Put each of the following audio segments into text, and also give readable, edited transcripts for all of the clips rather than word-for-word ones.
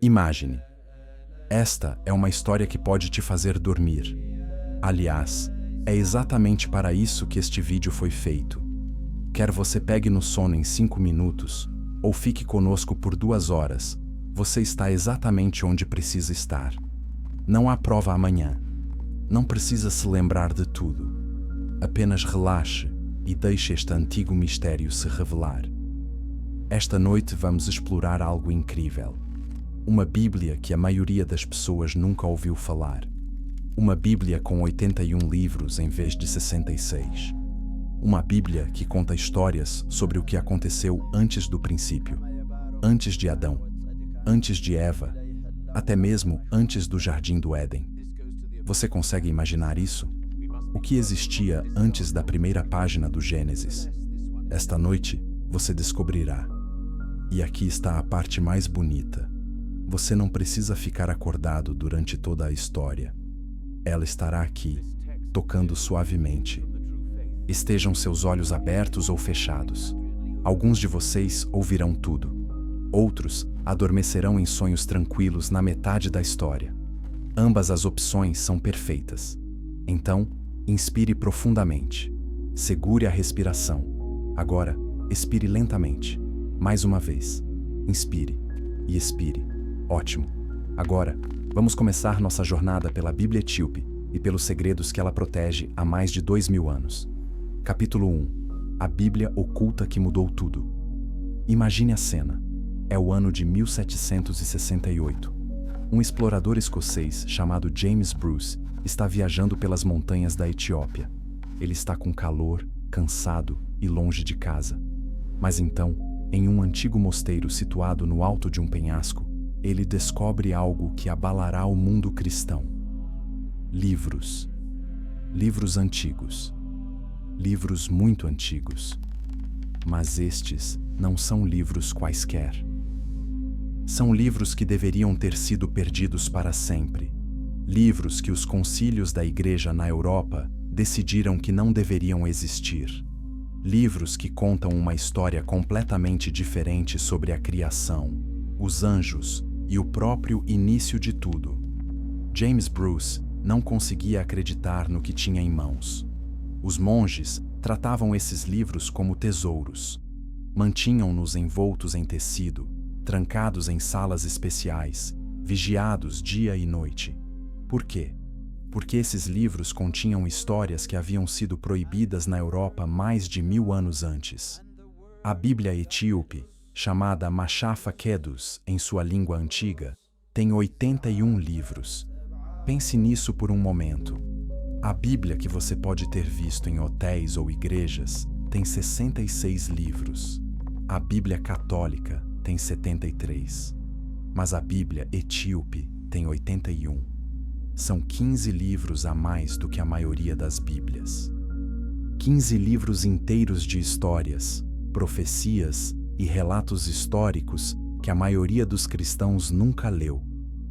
Imagine. Esta é uma história que pode te fazer dormir. Aliás, é exatamente para isso que este vídeo foi feito. Quer você pegue no sono em 5 minutos, ou fique conosco por 2 horas, você está exatamente onde precisa estar. Não há prova amanhã. Não precisa se lembrar de tudo. Apenas relaxe e deixe este antigo mistério se revelar. Esta noite vamos explorar algo incrível. Uma Bíblia que a maioria das pessoas nunca ouviu falar. Uma Bíblia com 81 livros em vez de 66. Uma Bíblia que conta histórias sobre o que aconteceu antes do princípio. Antes de Adão. Antes de Eva. Até mesmo antes do Jardim do Éden. Você consegue imaginar isso? O que existia antes da primeira página do Gênesis? Esta noite você descobrirá. E aqui está a parte mais bonita. Você não precisa ficar acordado durante toda a história. Ela estará aqui, tocando suavemente. Estejam seus olhos abertos ou fechados. Alguns de vocês ouvirão tudo. Outros adormecerão em sonhos tranquilos na metade da história. Ambas as opções são perfeitas. Então, inspire profundamente. Segure a respiração. Agora, expire lentamente. Mais uma vez. Inspire e expire. Ótimo. Agora, vamos começar nossa jornada pela Bíblia Etíope e pelos segredos que ela protege há mais de 2000 anos. Capítulo 1. A Bíblia oculta que mudou tudo. Imagine a cena. É o ano de 1768. Um explorador escocês chamado James Bruce está viajando pelas montanhas da Etiópia. Ele está com calor, cansado e longe de casa. Mas então, em um antigo mosteiro situado no alto de um penhasco, ele descobre algo que abalará o mundo cristão. Livros. Livros antigos. Livros muito antigos. Mas estes não são livros quaisquer. São livros que deveriam ter sido perdidos para sempre. Livros que os concílios da Igreja na Europa decidiram que não deveriam existir. Livros que contam uma história completamente diferente sobre a criação, os anjos e o próprio início de tudo. James Bruce não conseguia acreditar no que tinha em mãos. Os monges tratavam esses livros como tesouros. Mantinham-nos envoltos em tecido, trancados em salas especiais, vigiados dia e noite. Por quê? Porque esses livros continham histórias que haviam sido proibidas na Europa mais de 1000 anos antes. A Bíblia etíope, chamada Mashafa Kedus em sua língua antiga, tem 81 livros. Pense nisso por um momento. A Bíblia que você pode ter visto em hotéis ou igrejas tem 66 livros. A Bíblia católica tem 73. Mas a Bíblia etíope tem 81. São 15 livros a mais do que a maioria das Bíblias. 15 livros inteiros de histórias, profecias e relatos históricos que a maioria dos cristãos nunca leu,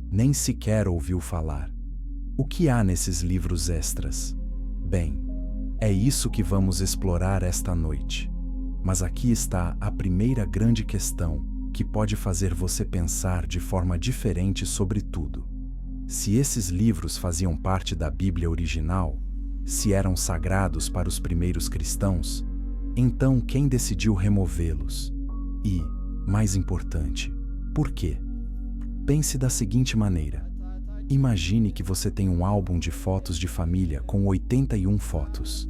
nem sequer ouviu falar. O que há nesses livros extras? Bem, é isso que vamos explorar esta noite. Mas aqui está a primeira grande questão que pode fazer você pensar de forma diferente sobre tudo. Se esses livros faziam parte da Bíblia original, se eram sagrados para os primeiros cristãos, então quem decidiu removê-los? E, mais importante, por quê? Pense da seguinte maneira. Imagine que você tem um álbum de fotos de família com 81 fotos.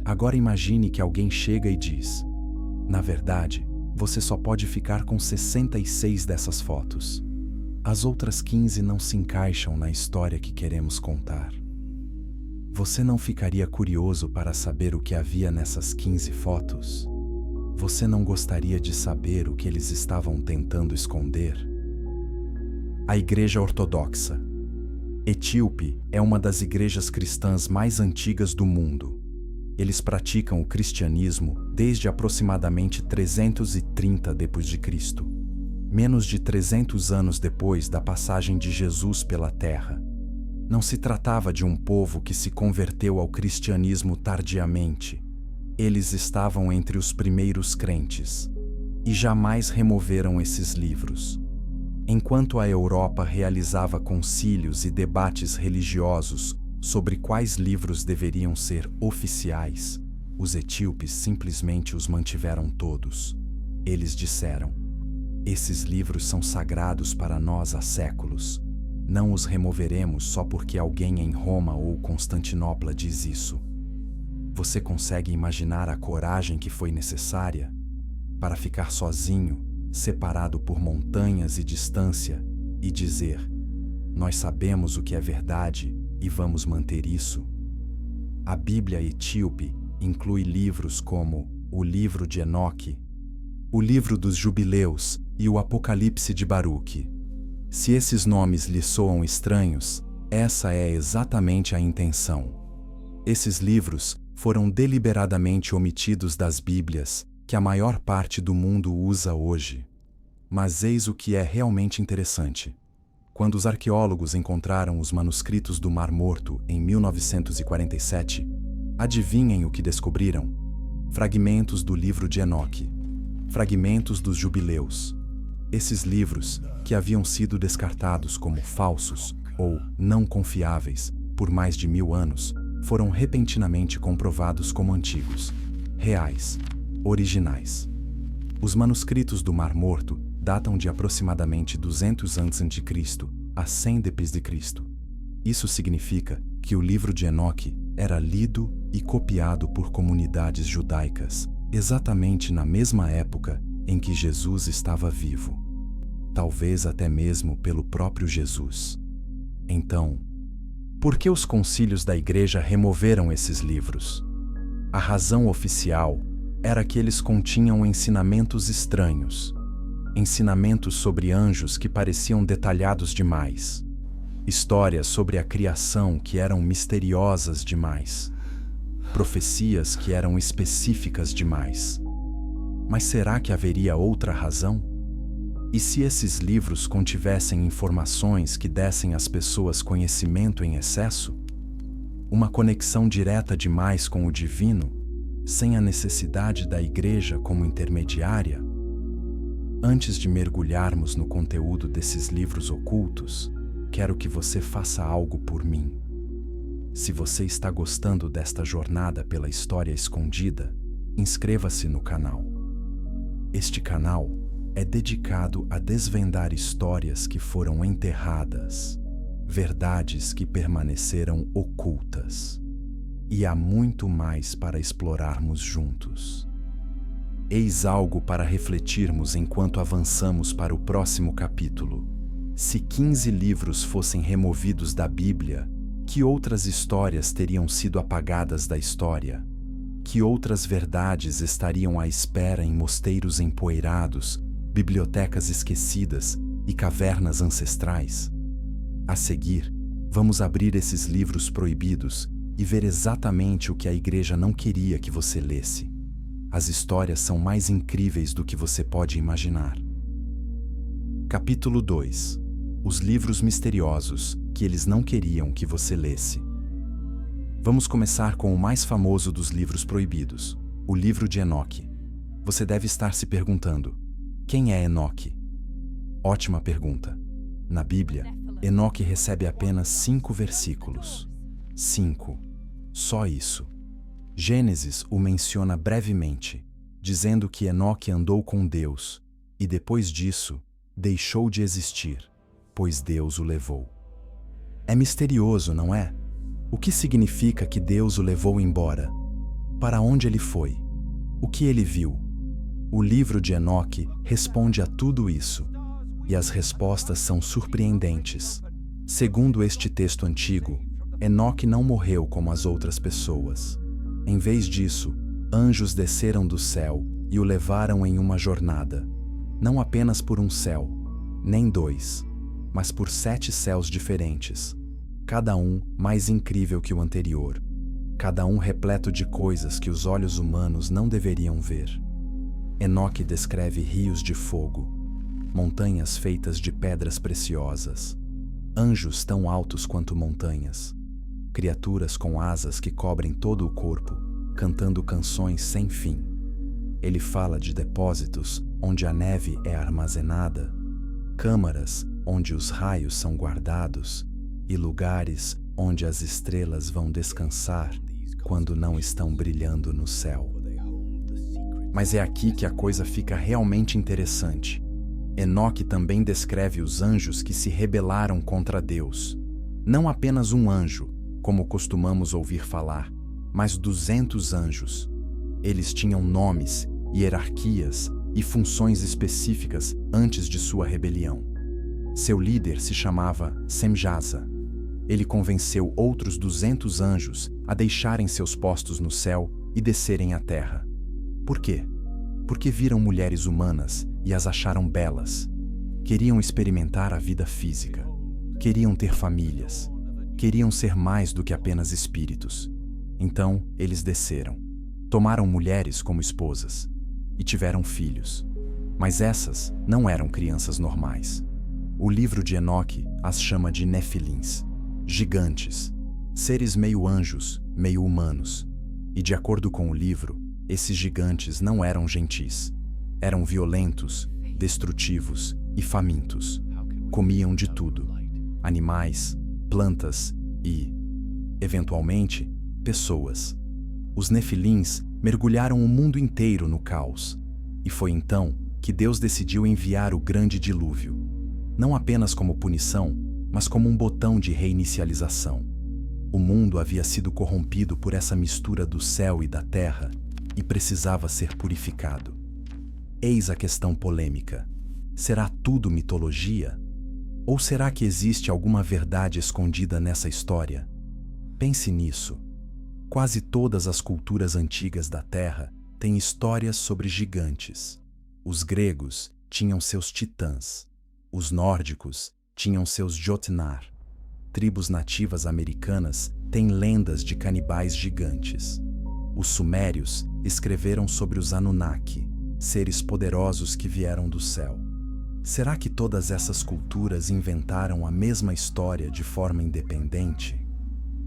Agora imagine que alguém chega e diz: na verdade, você só pode ficar com 66 dessas fotos. As outras 15 não se encaixam na história que queremos contar. Você não ficaria curioso para saber o que havia nessas 15 fotos? Você não gostaria de saber o que eles estavam tentando esconder? A Igreja Ortodoxa Etíope é uma das igrejas cristãs mais antigas do mundo. Eles praticam o cristianismo desde aproximadamente 330 d.C., menos de 300 anos depois da passagem de Jesus pela Terra. Não se tratava de um povo que se converteu ao cristianismo tardiamente. Eles estavam entre os primeiros crentes e jamais removeram esses livros. Enquanto a Europa realizava concílios e debates religiosos sobre quais livros deveriam ser oficiais, os etíopes simplesmente os mantiveram todos. Eles disseram: esses livros são sagrados para nós há séculos. Não os removeremos só porque alguém em Roma ou Constantinopla diz isso. Você consegue imaginar a coragem que foi necessária para ficar sozinho, separado por montanhas e distância, e dizer: nós sabemos o que é verdade e vamos manter isso? A Bíblia etíope inclui livros como o Livro de Enoque, o Livro dos Jubileus e o Apocalipse de Baruque. Se esses nomes lhe soam estranhos, essa é exatamente a intenção. Esses livros foram deliberadamente omitidos das Bíblias que a maior parte do mundo usa hoje. Mas eis o que é realmente interessante. Quando os arqueólogos encontraram os manuscritos do Mar Morto em 1947, adivinhem o que descobriram? Fragmentos do Livro de Enoque, fragmentos dos Jubileus. Esses livros, que haviam sido descartados como falsos ou não confiáveis por mais de 1000 anos, foram repentinamente comprovados como antigos, reais, originais. Os manuscritos do Mar Morto datam de aproximadamente 200 a.C. a 100 d.C. Isso significa que o livro de Enoque era lido e copiado por comunidades judaicas, exatamente na mesma época em que Jesus estava vivo. Talvez até mesmo pelo próprio Jesus. Então, por que os concílios da Igreja removeram esses livros? A razão oficial era que eles continham ensinamentos estranhos, ensinamentos sobre anjos que pareciam detalhados demais, histórias sobre a criação que eram misteriosas demais, profecias que eram específicas demais. Mas será que haveria outra razão? E se esses livros contivessem informações que dessem às pessoas conhecimento em excesso? Uma conexão direta demais com o divino, sem a necessidade da Igreja como intermediária? Antes de mergulharmos no conteúdo desses livros ocultos, quero que você faça algo por mim. Se você está gostando desta jornada pela história escondida, inscreva-se no canal. Este canal é dedicado a desvendar histórias que foram enterradas, verdades que permaneceram ocultas. E há muito mais para explorarmos juntos. Eis algo para refletirmos enquanto avançamos para o próximo capítulo. Se 15 livros fossem removidos da Bíblia, que outras histórias teriam sido apagadas da história? Que outras verdades estariam à espera em mosteiros empoeirados, bibliotecas esquecidas e cavernas ancestrais? A seguir, vamos abrir esses livros proibidos e ver exatamente o que a Igreja não queria que você lesse. As histórias são mais incríveis do que você pode imaginar. Capítulo 2. Os livros misteriosos que eles não queriam que você lesse. Vamos começar com o mais famoso dos livros proibidos, o Livro de Enoque. Você deve estar se perguntando: quem é Enoque? Ótima pergunta. Na Bíblia, Enoque recebe apenas 5 versículos. 5. Só isso. Gênesis o menciona brevemente, dizendo que Enoque andou com Deus, e depois disso, deixou de existir, pois Deus o levou. É misterioso, não é? O que significa que Deus o levou embora? Para onde ele foi? O que ele viu? O livro de Enoque responde a tudo isso, e as respostas são surpreendentes. Segundo este texto antigo, Enoque não morreu como as outras pessoas. Em vez disso, anjos desceram do céu e o levaram em uma jornada, não apenas por um céu, nem 2, mas por 7 céus diferentes, cada um mais incrível que o anterior, cada um repleto de coisas que os olhos humanos não deveriam ver. Enoque descreve rios de fogo, montanhas feitas de pedras preciosas, anjos tão altos quanto montanhas, criaturas com asas que cobrem todo o corpo, cantando canções sem fim. Ele fala de depósitos onde a neve é armazenada, câmaras onde os raios são guardados e lugares onde as estrelas vão descansar quando não estão brilhando no céu. Mas é aqui que a coisa fica realmente interessante. Enoque também descreve os anjos que se rebelaram contra Deus. Não apenas um anjo, como costumamos ouvir falar, mas 200 anjos. Eles tinham nomes, hierarquias e funções específicas antes de sua rebelião. Seu líder se chamava Semjaza. Ele convenceu outros 200 anjos a deixarem seus postos no céu e descerem à terra. Por quê? Porque viram mulheres humanas e as acharam belas. Queriam experimentar a vida física. Queriam ter famílias. Queriam ser mais do que apenas espíritos. Então, eles desceram. Tomaram mulheres como esposas. E tiveram filhos. Mas essas não eram crianças normais. O livro de Enoque as chama de Nefilins, gigantes, seres meio anjos, meio humanos. E de acordo com o livro, esses gigantes não eram gentis. Eram violentos, destrutivos e famintos. Comiam de tudo: animais, plantas e, eventualmente, pessoas. Os Nefilins mergulharam o mundo inteiro no caos. E foi então que Deus decidiu enviar o grande dilúvio. Não apenas como punição, mas como um botão de reinicialização. O mundo havia sido corrompido por essa mistura do céu e da terra e precisava ser purificado. Eis a questão polêmica. Será tudo mitologia? Ou será que existe alguma verdade escondida nessa história? Pense nisso. Quase todas as culturas antigas da Terra têm histórias sobre gigantes. Os gregos tinham seus titãs. Os nórdicos tinham seus Jotnar. Tribos nativas americanas têm lendas de canibais gigantes. Os sumérios escreveram sobre os Anunnaki, seres poderosos que vieram do céu. Será que todas essas culturas inventaram a mesma história de forma independente?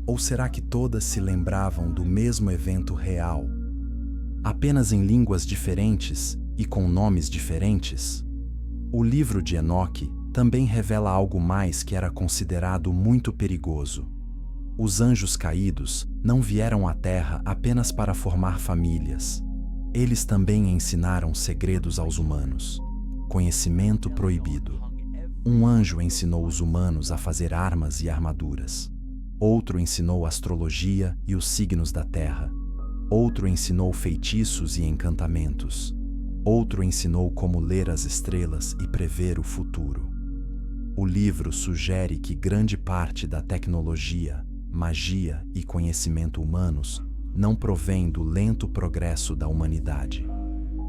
Ou será que todas se lembravam do mesmo evento real, apenas em línguas diferentes e com nomes diferentes? O livro de Enoque também revela algo mais que era considerado muito perigoso. Os anjos caídos não vieram à Terra apenas para formar famílias. Eles também ensinaram segredos aos humanos. Conhecimento proibido. Um anjo ensinou os humanos a fazer armas e armaduras. Outro ensinou astrologia e os signos da terra. Outro ensinou feitiços e encantamentos. Outro ensinou como ler as estrelas e prever o futuro. O livro sugere que grande parte da tecnologia, magia e conhecimento humanos não provém do lento progresso da humanidade.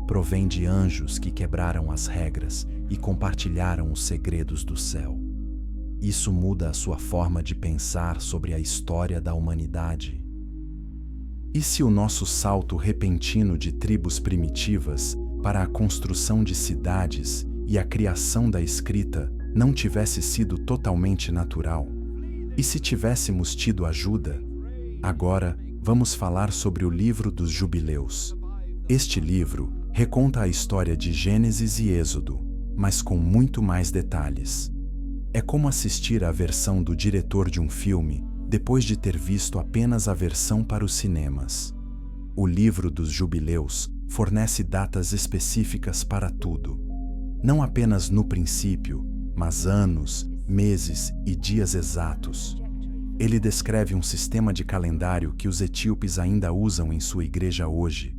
Provém de anjos que quebraram as regras e compartilharam os segredos do céu. Isso muda a sua forma de pensar sobre a história da humanidade. E se o nosso salto repentino de tribos primitivas para a construção de cidades e a criação da escrita não tivesse sido totalmente natural? E se tivéssemos tido ajuda? Agora, vamos falar sobre o livro dos Jubileus. Este livro reconta a história de Gênesis e Êxodo, mas com muito mais detalhes. É como assistir à versão do diretor de um filme depois de ter visto apenas a versão para os cinemas. O livro dos Jubileus fornece datas específicas para tudo. Não apenas no princípio, mas anos, meses e dias exatos. Ele descreve um sistema de calendário que os etíopes ainda usam em sua igreja hoje.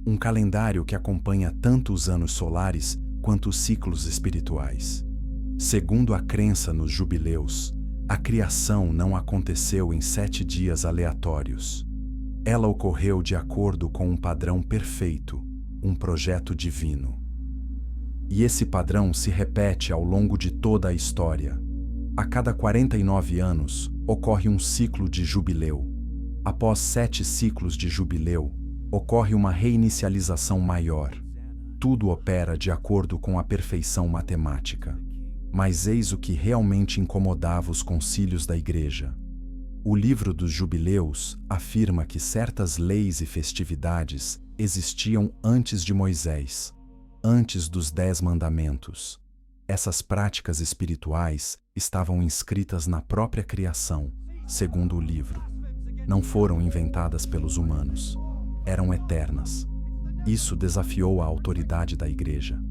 Um calendário que acompanha tanto os anos solares quanto os ciclos espirituais. Segundo a crença nos jubileus, a criação não aconteceu em 7 dias aleatórios. Ela ocorreu de acordo com um padrão perfeito, um projeto divino. E esse padrão se repete ao longo de toda a história. A cada 49 anos, ocorre um ciclo de jubileu. Após 7 ciclos de jubileu, ocorre uma reinicialização maior. Tudo opera de acordo com a perfeição matemática. Mas eis o que realmente incomodava os concílios da Igreja. O livro dos Jubileus afirma que certas leis e festividades existiam antes de Moisés, antes dos 10 mandamentos. Essas práticas espirituais estavam inscritas na própria criação, segundo o livro. Não foram inventadas pelos humanos. Eram eternas. Isso desafiou a autoridade da Igreja.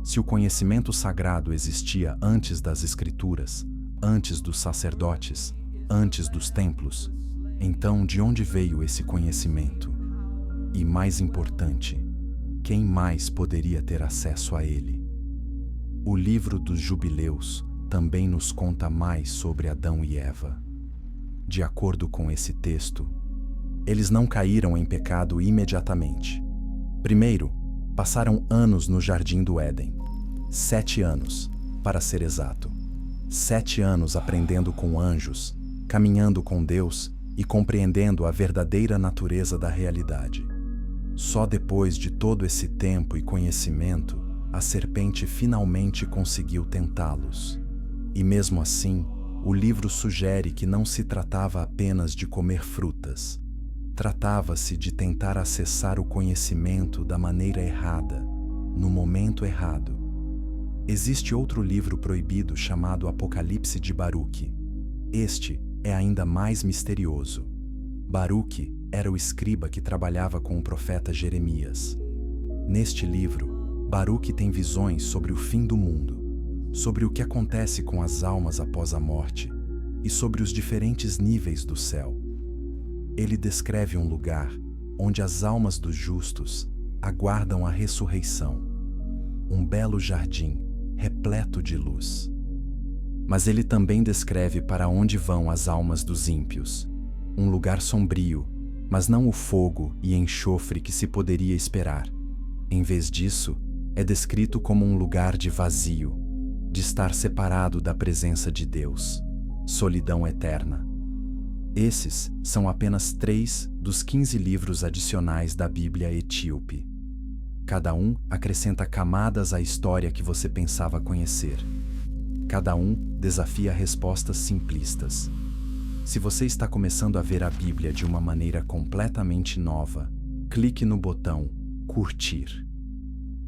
Se o conhecimento sagrado existia antes das Escrituras, antes dos sacerdotes, antes dos templos, então de onde veio esse conhecimento? E mais importante, quem mais poderia ter acesso a ele? O livro dos Jubileus também nos conta mais sobre Adão e Eva. De acordo com esse texto, eles não caíram em pecado imediatamente. Primeiro, passaram anos no jardim do Éden. 7 anos, para ser exato. 7 anos aprendendo com anjos, caminhando com Deus e compreendendo a verdadeira natureza da realidade. Só depois de todo esse tempo e conhecimento, a serpente finalmente conseguiu tentá-los. E mesmo assim, o livro sugere que não se tratava apenas de comer frutas. Tratava-se de tentar acessar o conhecimento da maneira errada, no momento errado. Existe outro livro proibido chamado Apocalipse de Baruque. Este é ainda mais misterioso. Baruque era o escriba que trabalhava com o profeta Jeremias. Neste livro, Baruque tem visões sobre o fim do mundo, sobre o que acontece com as almas após a morte e sobre os diferentes níveis do céu. Ele descreve um lugar onde as almas dos justos aguardam a ressurreição, um belo jardim repleto de luz. Mas ele também descreve para onde vão as almas dos ímpios, um lugar sombrio, mas não o fogo e enxofre que se poderia esperar. Em vez disso, é descrito como um lugar de vazio, de estar separado da presença de Deus, solidão eterna. Esses são apenas 3 dos 15 livros adicionais da Bíblia etíope. Cada um acrescenta camadas à história que você pensava conhecer. Cada um desafia respostas simplistas. Se você está começando a ver a Bíblia de uma maneira completamente nova, clique no botão curtir.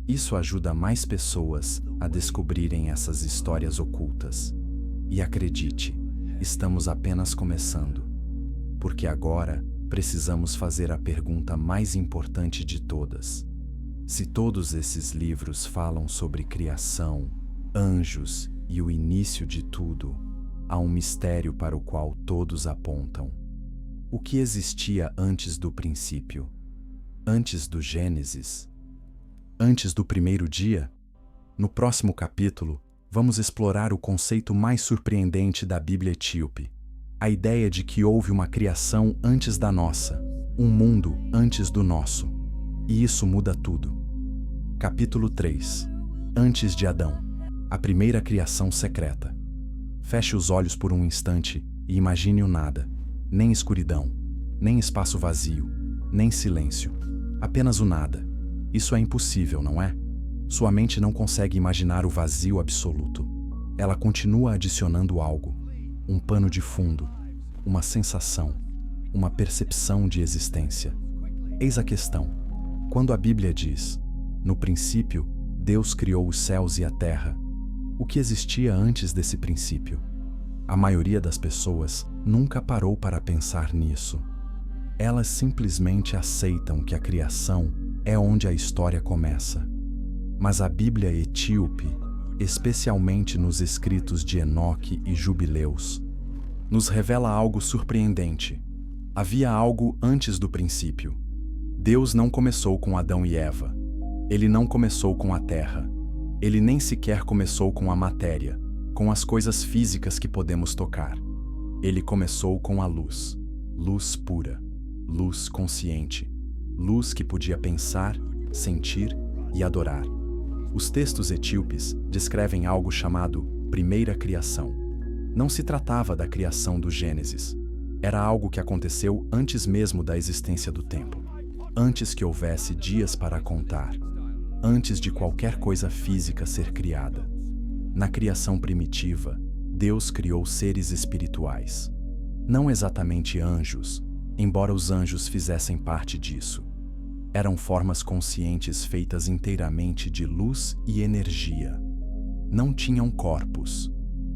Isso ajuda mais pessoas a descobrirem essas histórias ocultas. E acredite, estamos apenas começando. Porque agora precisamos fazer a pergunta mais importante de todas. Se todos esses livros falam sobre criação, anjos e o início de tudo, há um mistério para o qual todos apontam. O que existia antes do princípio? Antes do Gênesis? Antes do primeiro dia? No próximo capítulo, vamos explorar o conceito mais surpreendente da Bíblia etíope. A ideia de que houve uma criação antes da nossa, um mundo antes do nosso. E isso muda tudo. Capítulo 3. Antes de Adão. A primeira criação secreta. Feche os olhos por um instante e imagine o nada. Nem escuridão, nem espaço vazio, nem silêncio. Apenas o nada. Isso é impossível, não é? Sua mente não consegue imaginar o vazio absoluto. Ela continua adicionando algo. Um pano de fundo, uma sensação, uma percepção de existência. Eis a questão. Quando a Bíblia diz, no princípio, Deus criou os céus e a terra, o que existia antes desse princípio? A maioria das pessoas nunca parou para pensar nisso. Elas simplesmente aceitam que a criação é onde a história começa. Mas a Bíblia etíope, especialmente nos escritos de Enoque e Jubileus, nos revela algo surpreendente. Havia algo antes do princípio. Deus não começou com Adão e Eva. Ele não começou com a terra. Ele nem sequer começou com a matéria, com as coisas físicas que podemos tocar. Ele começou com a luz. Luz pura. Luz consciente. Luz que podia pensar, sentir e adorar. Os textos etíopes descrevem algo chamado primeira criação. Não se tratava da criação do Gênesis. Era algo que aconteceu antes mesmo da existência do tempo. Antes que houvesse dias para contar. Antes de qualquer coisa física ser criada. Na criação primitiva, Deus criou seres espirituais. Não exatamente anjos, embora os anjos fizessem parte disso. Eram formas conscientes feitas inteiramente de luz e energia. Não tinham corpos,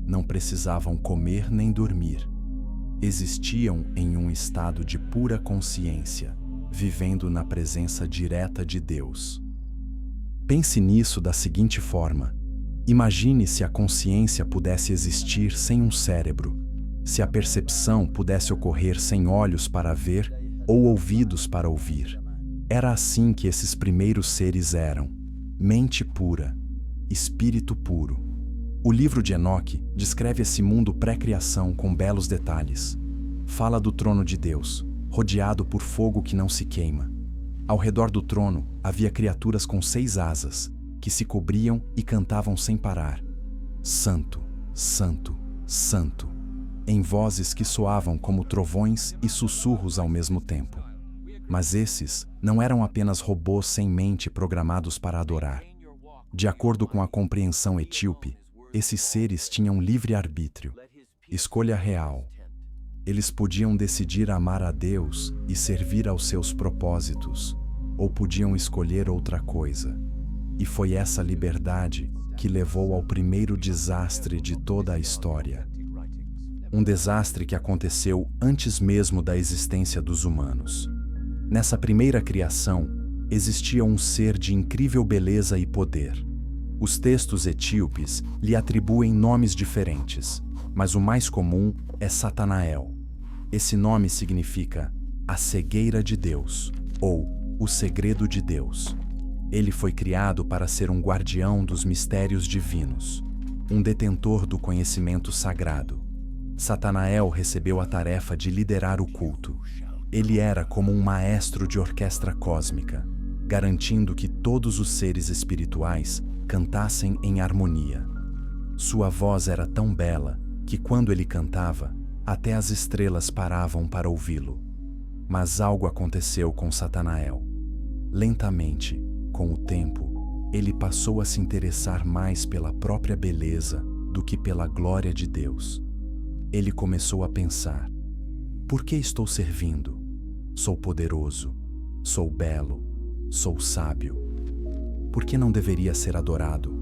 não precisavam comer nem dormir. Existiam em um estado de pura consciência, vivendo na presença direta de Deus. Pense nisso da seguinte forma: imagine se a consciência pudesse existir sem um cérebro, se a percepção pudesse ocorrer sem olhos para ver ou ouvidos para ouvir. Era assim que esses primeiros seres eram: mente pura, espírito puro. O livro de Enoque descreve esse mundo pré-criação com belos detalhes. Fala do trono de Deus, rodeado por fogo que não se queima. Ao redor do trono havia criaturas com 6 asas, que se cobriam e cantavam sem parar: Santo, Santo, Santo, em vozes que soavam como trovões e sussurros ao mesmo tempo. Mas esses não eram apenas robôs sem mente programados para adorar. De acordo com a compreensão etíope, esses seres tinham livre-arbítrio, escolha real. Eles podiam decidir amar a Deus e servir aos seus propósitos, ou podiam escolher outra coisa. E foi essa liberdade que levou ao primeiro desastre de toda a história. Um desastre que aconteceu antes mesmo da existência dos humanos. Nessa primeira criação, existia um ser de incrível beleza e poder. Os textos etíopes lhe atribuem nomes diferentes, mas o mais comum é Satanael. Esse nome significa a cegueira de Deus, ou o segredo de Deus. Ele foi criado para ser um guardião dos mistérios divinos, um detentor do conhecimento sagrado. Satanael recebeu a tarefa de liderar o culto. Ele era como um maestro de orquestra cósmica, garantindo que todos os seres espirituais cantassem em harmonia. Sua voz era tão bela que, quando ele cantava, até as estrelas paravam para ouvi-lo. Mas algo aconteceu com Satanael. Lentamente, com o tempo, ele passou a se interessar mais pela própria beleza do que pela glória de Deus. Ele começou a pensar: por que estou servindo? Sou poderoso, sou belo, sou sábio. Por que não deveria ser adorado?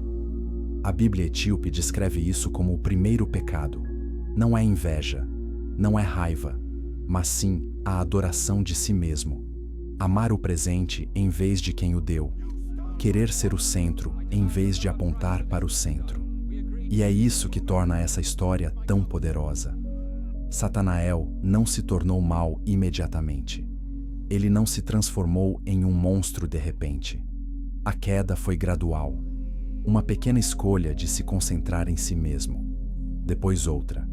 A Bíblia etíope descreve isso como o primeiro pecado. Não é inveja, não é raiva, mas sim a adoração de si mesmo. Amar o presente em vez de quem o deu. Querer ser o centro em vez de apontar para o centro. E é isso que torna essa história tão poderosa. Satanael não se tornou mal imediatamente. Ele não se transformou em um monstro de repente. A queda foi gradual. Uma pequena escolha de se concentrar em si mesmo. Depois outra,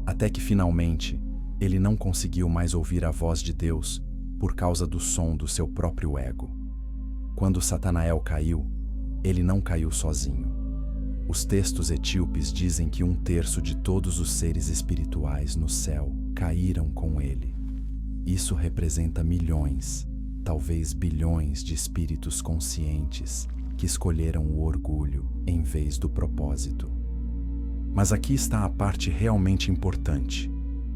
até que finalmente ele não conseguiu mais ouvir a voz de Deus por causa do som do seu próprio ego. Quando Satanael caiu, ele não caiu sozinho. Os textos etíopes dizem que 1/3 de todos os seres espirituais no céu caíram com ele. Isso representa milhões, talvez bilhões de espíritos conscientes que escolheram o orgulho em vez do propósito. Mas aqui está a parte realmente importante.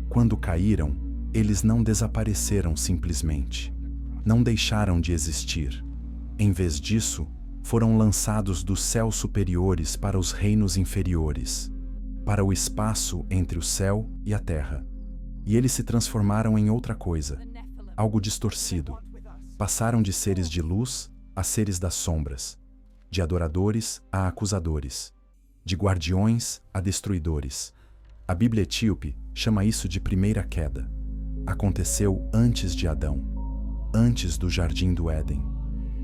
Quando caíram, eles não desapareceram simplesmente. Não deixaram de existir. Em vez disso, foram lançados dos céus superiores para os reinos inferiores, para o espaço entre o céu e a terra. E eles se transformaram em outra coisa, algo distorcido. Passaram de seres de luz a seres das sombras, de adoradores a acusadores, de guardiões a destruidores. A Bíblia etíope chama isso de primeira queda. Aconteceu antes de Adão, antes do Jardim do Éden,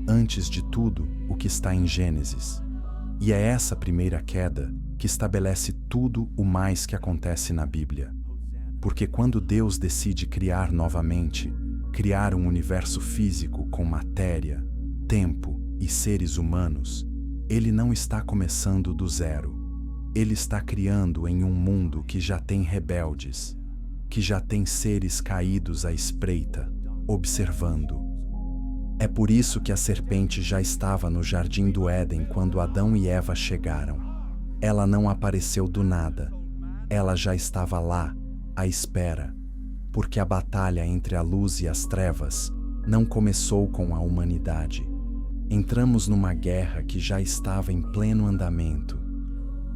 antes de tudo o que está em Gênesis. E é essa primeira queda que estabelece tudo o mais que acontece na Bíblia. Porque quando Deus decide criar novamente, criar um universo físico com matéria, tempo e seres humanos, Ele não está começando do zero. Ele está criando em um mundo que já tem rebeldes, que já tem seres caídos à espreita, observando. É por isso que a serpente já estava no Jardim do Éden quando Adão e Eva chegaram. Ela não apareceu do nada. Ela já estava lá, à espera, porque a batalha entre a luz e as trevas não começou com a humanidade. Entramos numa guerra que já estava em pleno andamento.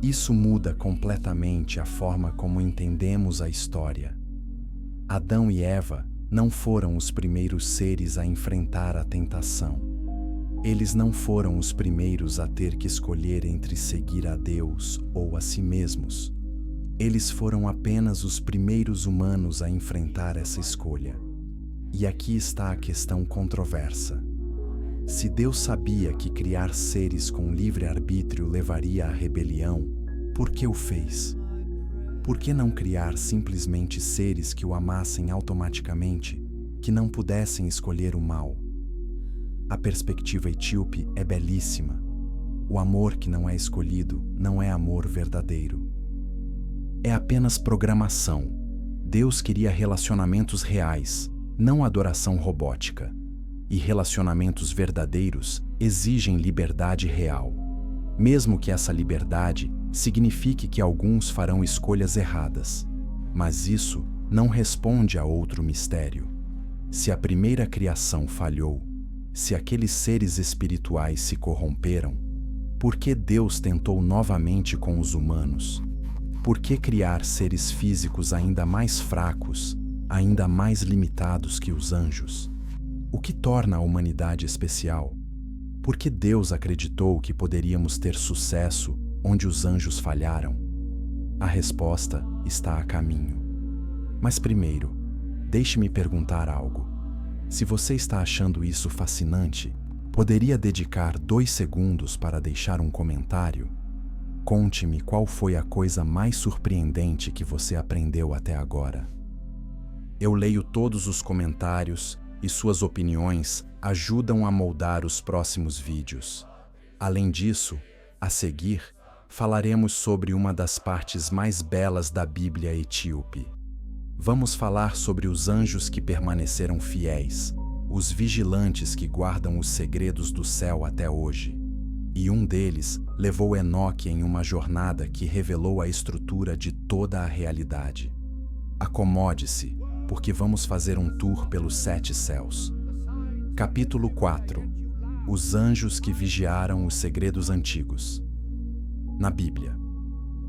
Isso muda completamente a forma como entendemos a história. Adão e Eva não foram os primeiros seres a enfrentar a tentação. Eles não foram os primeiros a ter que escolher entre seguir a Deus ou a si mesmos. Eles foram apenas os primeiros humanos a enfrentar essa escolha. E aqui está a questão controversa. Se Deus sabia que criar seres com livre-arbítrio levaria à rebelião, por que o fez? Por que não criar simplesmente seres que o amassem automaticamente, que não pudessem escolher o mal? A perspectiva etíope é belíssima. O amor que não é escolhido não é amor verdadeiro. É apenas programação. Deus queria relacionamentos reais, não adoração robótica. E relacionamentos verdadeiros exigem liberdade real. Mesmo que essa liberdade signifique que alguns farão escolhas erradas. Mas isso não responde a outro mistério. Se a primeira criação falhou, se aqueles seres espirituais se corromperam, por que Deus tentou novamente com os humanos? Por que criar seres físicos ainda mais fracos, ainda mais limitados que os anjos? O que torna a humanidade especial? Por que Deus acreditou que poderíamos ter sucesso onde os anjos falharam? A resposta está a caminho. Mas primeiro, deixe-me perguntar algo. Se você está achando isso fascinante, poderia dedicar 2 segundos para deixar um comentário? Conte-me qual foi a coisa mais surpreendente que você aprendeu até agora. Eu leio todos os comentários e suas opiniões ajudam a moldar os próximos vídeos. Além disso, a seguir, falaremos sobre uma das partes mais belas da Bíblia etíope. Vamos falar sobre os anjos que permaneceram fiéis, os vigilantes que guardam os segredos do céu até hoje. E um deles levou Enoque em uma jornada que revelou a estrutura de toda a realidade. Acomode-se, porque vamos fazer um tour pelos 7 céus. Capítulo 4. Os anjos que vigiaram os segredos antigos. Na Bíblia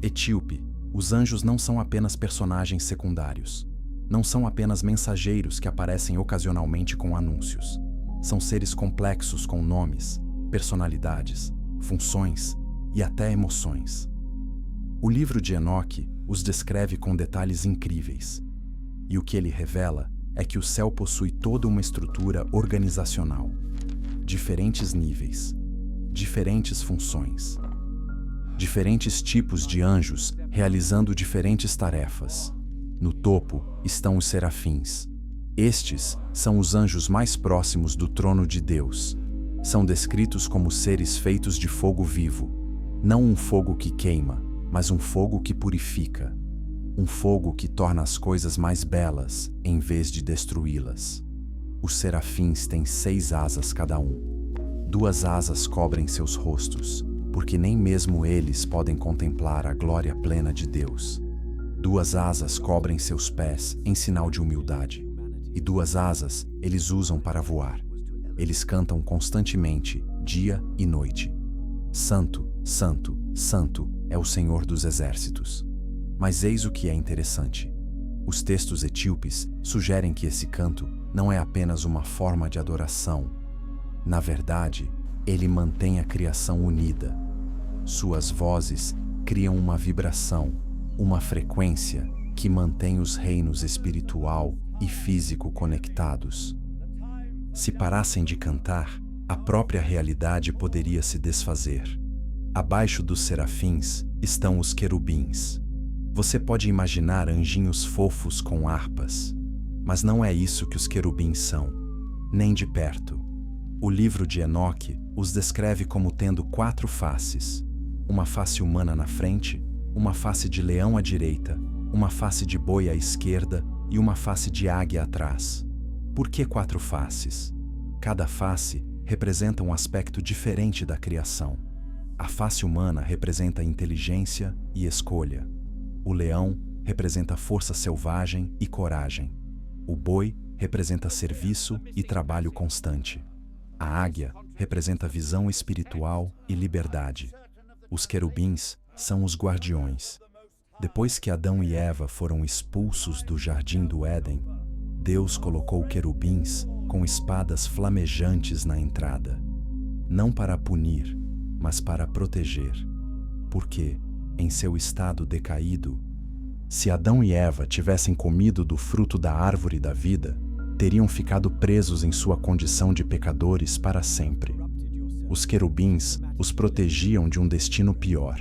etíope, os anjos não são apenas personagens secundários. Não são apenas mensageiros que aparecem ocasionalmente com anúncios. São seres complexos com nomes, personalidades, funções e até emoções. O livro de Enoque os descreve com detalhes incríveis. E o que ele revela é que o céu possui toda uma estrutura organizacional. Diferentes níveis, diferentes funções, diferentes tipos de anjos realizando diferentes tarefas. No topo estão os serafins. Estes são os anjos mais próximos do trono de Deus. São descritos como seres feitos de fogo vivo. Não um fogo que queima, mas um fogo que purifica. Um fogo que torna as coisas mais belas, em vez de destruí-las. Os serafins têm 6 asas cada um. 2 asas cobrem seus rostos, porque nem mesmo eles podem contemplar a glória plena de Deus. 2 asas cobrem seus pés, em sinal de humildade. E 2 asas eles usam para voar. Eles cantam constantemente, dia e noite. Santo, Santo, Santo é o Senhor dos Exércitos. Mas eis o que é interessante. Os textos etíopes sugerem que esse canto não é apenas uma forma de adoração. Na verdade, ele mantém a criação unida. Suas vozes criam uma vibração, uma frequência que mantém os reinos espiritual e físico conectados. Se parassem de cantar, a própria realidade poderia se desfazer. Abaixo dos serafins estão os querubins. Você pode imaginar anjinhos fofos com harpas, mas não é isso que os querubins são, nem de perto. O livro de Enoque os descreve como tendo 4 faces, uma face humana na frente, uma face de leão à direita, uma face de boi à esquerda e uma face de águia atrás. Por que 4 faces? Cada face representa um aspecto diferente da criação. A face humana representa inteligência e escolha. O leão representa força selvagem e coragem. O boi representa serviço e trabalho constante. A águia representa visão espiritual e liberdade. Os querubins são os guardiões. Depois que Adão e Eva foram expulsos do jardim do Éden, Deus colocou querubins com espadas flamejantes na entrada, não para punir, mas para proteger. Porque, em seu estado decaído, se Adão e Eva tivessem comido do fruto da árvore da vida, teriam ficado presos em sua condição de pecadores para sempre. Os querubins os protegiam de um destino pior.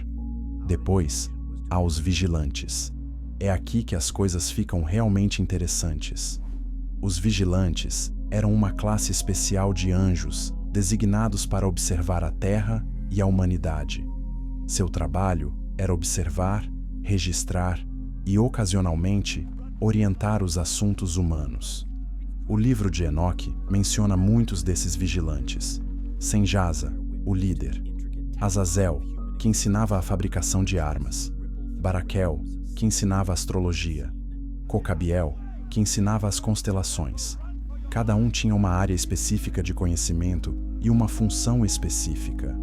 Depois, há os vigilantes. É aqui que as coisas ficam realmente interessantes. Os vigilantes eram uma classe especial de anjos designados para observar a terra e a humanidade. Seu trabalho era observar, registrar e, ocasionalmente, orientar os assuntos humanos. O livro de Enoque menciona muitos desses vigilantes. Senjasa, o líder. Azazel, que ensinava a fabricação de armas. Baraquel, que ensinava astrologia. Cocabiel, que ensinava as constelações. Cada um tinha uma área específica de conhecimento e uma função específica.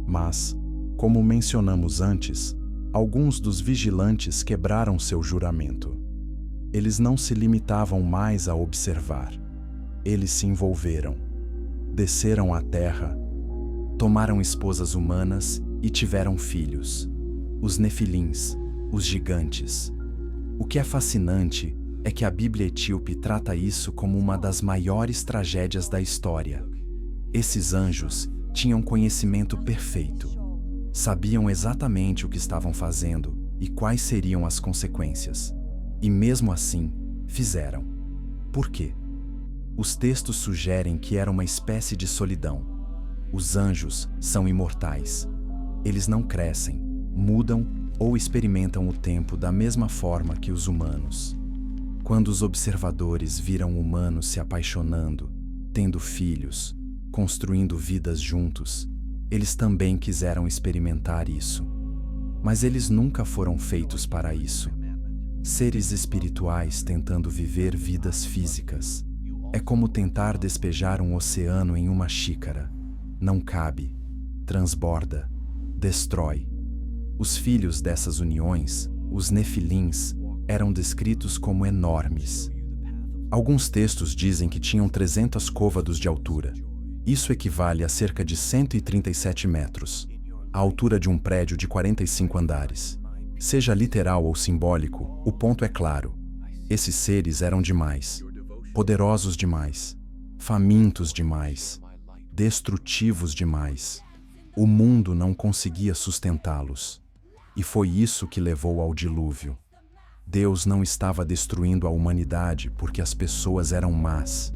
Mas, como mencionamos antes, alguns dos vigilantes quebraram seu juramento. Eles não se limitavam mais a observar. Eles se envolveram. Desceram à terra, tomaram esposas humanas e tiveram filhos. Os nefilins, os gigantes. O que é fascinante é que a Bíblia etíope trata isso como uma das maiores tragédias da história. Esses anjos tinham conhecimento perfeito. Sabiam exatamente o que estavam fazendo e quais seriam as consequências. E mesmo assim, fizeram. Por quê? Os textos sugerem que era uma espécie de solidão. Os anjos são imortais. Eles não crescem, mudam ou experimentam o tempo da mesma forma que os humanos. Quando os observadores viram humanos se apaixonando, tendo filhos, construindo vidas juntos, eles também quiseram experimentar isso. Mas eles nunca foram feitos para isso. Seres espirituais tentando viver vidas físicas. É como tentar despejar um oceano em uma xícara. Não cabe, transborda, destrói. Os filhos dessas uniões, os nefilins, eram descritos como enormes. Alguns textos dizem que tinham 300 côvados de altura. Isso equivale a cerca de 137 metros, a altura de um prédio de 45 andares. Seja literal ou simbólico, o ponto é claro. Esses seres eram demais, poderosos demais, famintos demais, destrutivos demais. O mundo não conseguia sustentá-los. E foi isso que levou ao dilúvio. Deus não estava destruindo a humanidade porque as pessoas eram más.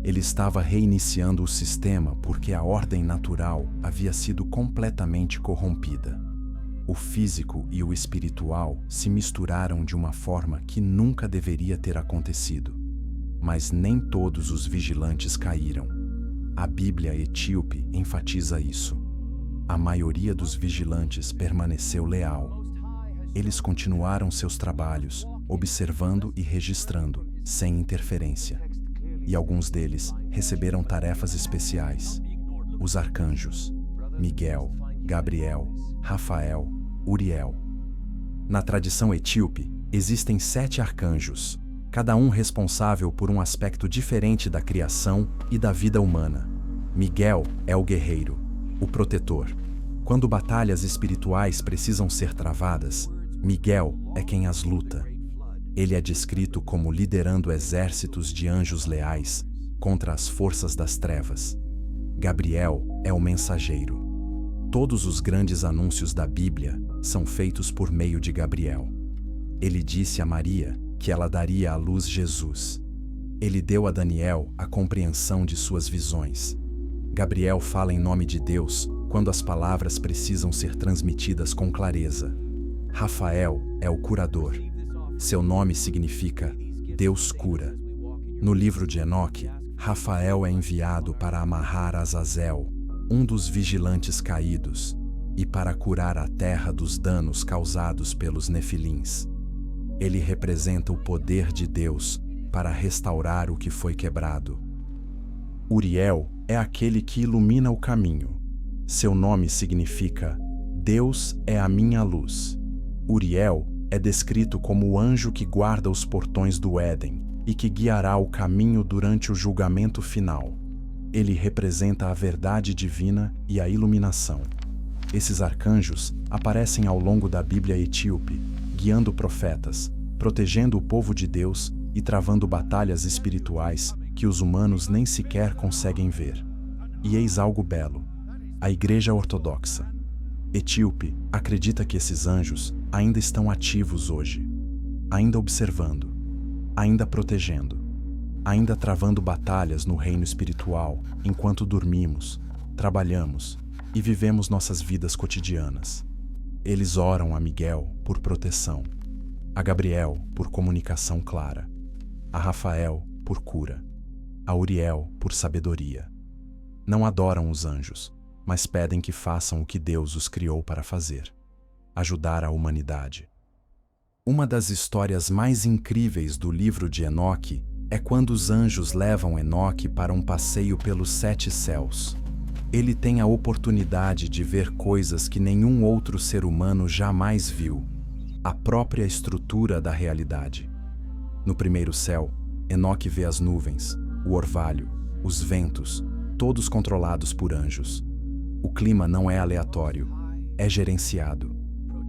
Ele estava reiniciando o sistema porque a ordem natural havia sido completamente corrompida. O físico e o espiritual se misturaram de uma forma que nunca deveria ter acontecido. Mas nem todos os vigilantes caíram. A Bíblia etíope enfatiza isso. A maioria dos vigilantes permaneceu leal. Eles continuaram seus trabalhos, observando e registrando, sem interferência. E alguns deles receberam tarefas especiais. Os arcanjos, Miguel, Gabriel, Rafael, Uriel. Na tradição etíope, existem 7 arcanjos, cada um responsável por um aspecto diferente da criação e da vida humana. Miguel é o guerreiro, o protetor. Quando batalhas espirituais precisam ser travadas, Miguel é quem as luta. Ele é descrito como liderando exércitos de anjos leais contra as forças das trevas. Gabriel é o mensageiro. Todos os grandes anúncios da Bíblia são feitos por meio de Gabriel. Ele disse a Maria que ela daria à luz Jesus. Ele deu a Daniel a compreensão de suas visões. Gabriel fala em nome de Deus quando as palavras precisam ser transmitidas com clareza. Rafael é o curador. Seu nome significa Deus cura. No livro de Enoque, Rafael é enviado para amarrar Azazel, um dos vigilantes caídos, e para curar a terra dos danos causados pelos nefilins. Ele representa o poder de Deus para restaurar o que foi quebrado. Uriel é aquele que ilumina o caminho. Seu nome significa Deus é a minha luz. Uriel é descrito como o anjo que guarda os portões do Éden e que guiará o caminho durante o julgamento final. Ele representa a verdade divina e a iluminação. Esses arcanjos aparecem ao longo da Bíblia etíope, guiando profetas, protegendo o povo de Deus e travando batalhas espirituais que os humanos nem sequer conseguem ver. E eis algo belo: a Igreja Ortodoxa etíope acredita que esses anjos ainda estão ativos hoje, ainda observando, ainda protegendo, ainda travando batalhas no reino espiritual enquanto dormimos, trabalhamos e vivemos nossas vidas cotidianas. Eles oram a Miguel por proteção, a Gabriel por comunicação clara, a Rafael por cura, a Uriel por sabedoria. Não adoram os anjos, mas pedem que façam o que Deus os criou para fazer: ajudar a humanidade. Uma das histórias mais incríveis do livro de Enoque é quando os anjos levam Enoque para um passeio pelos 7 céus. Ele tem a oportunidade de ver coisas que nenhum outro ser humano jamais viu: a própria estrutura da realidade. No primeiro céu, Enoque vê as nuvens, o orvalho, os ventos, todos controlados por anjos. O clima não é aleatório, é gerenciado.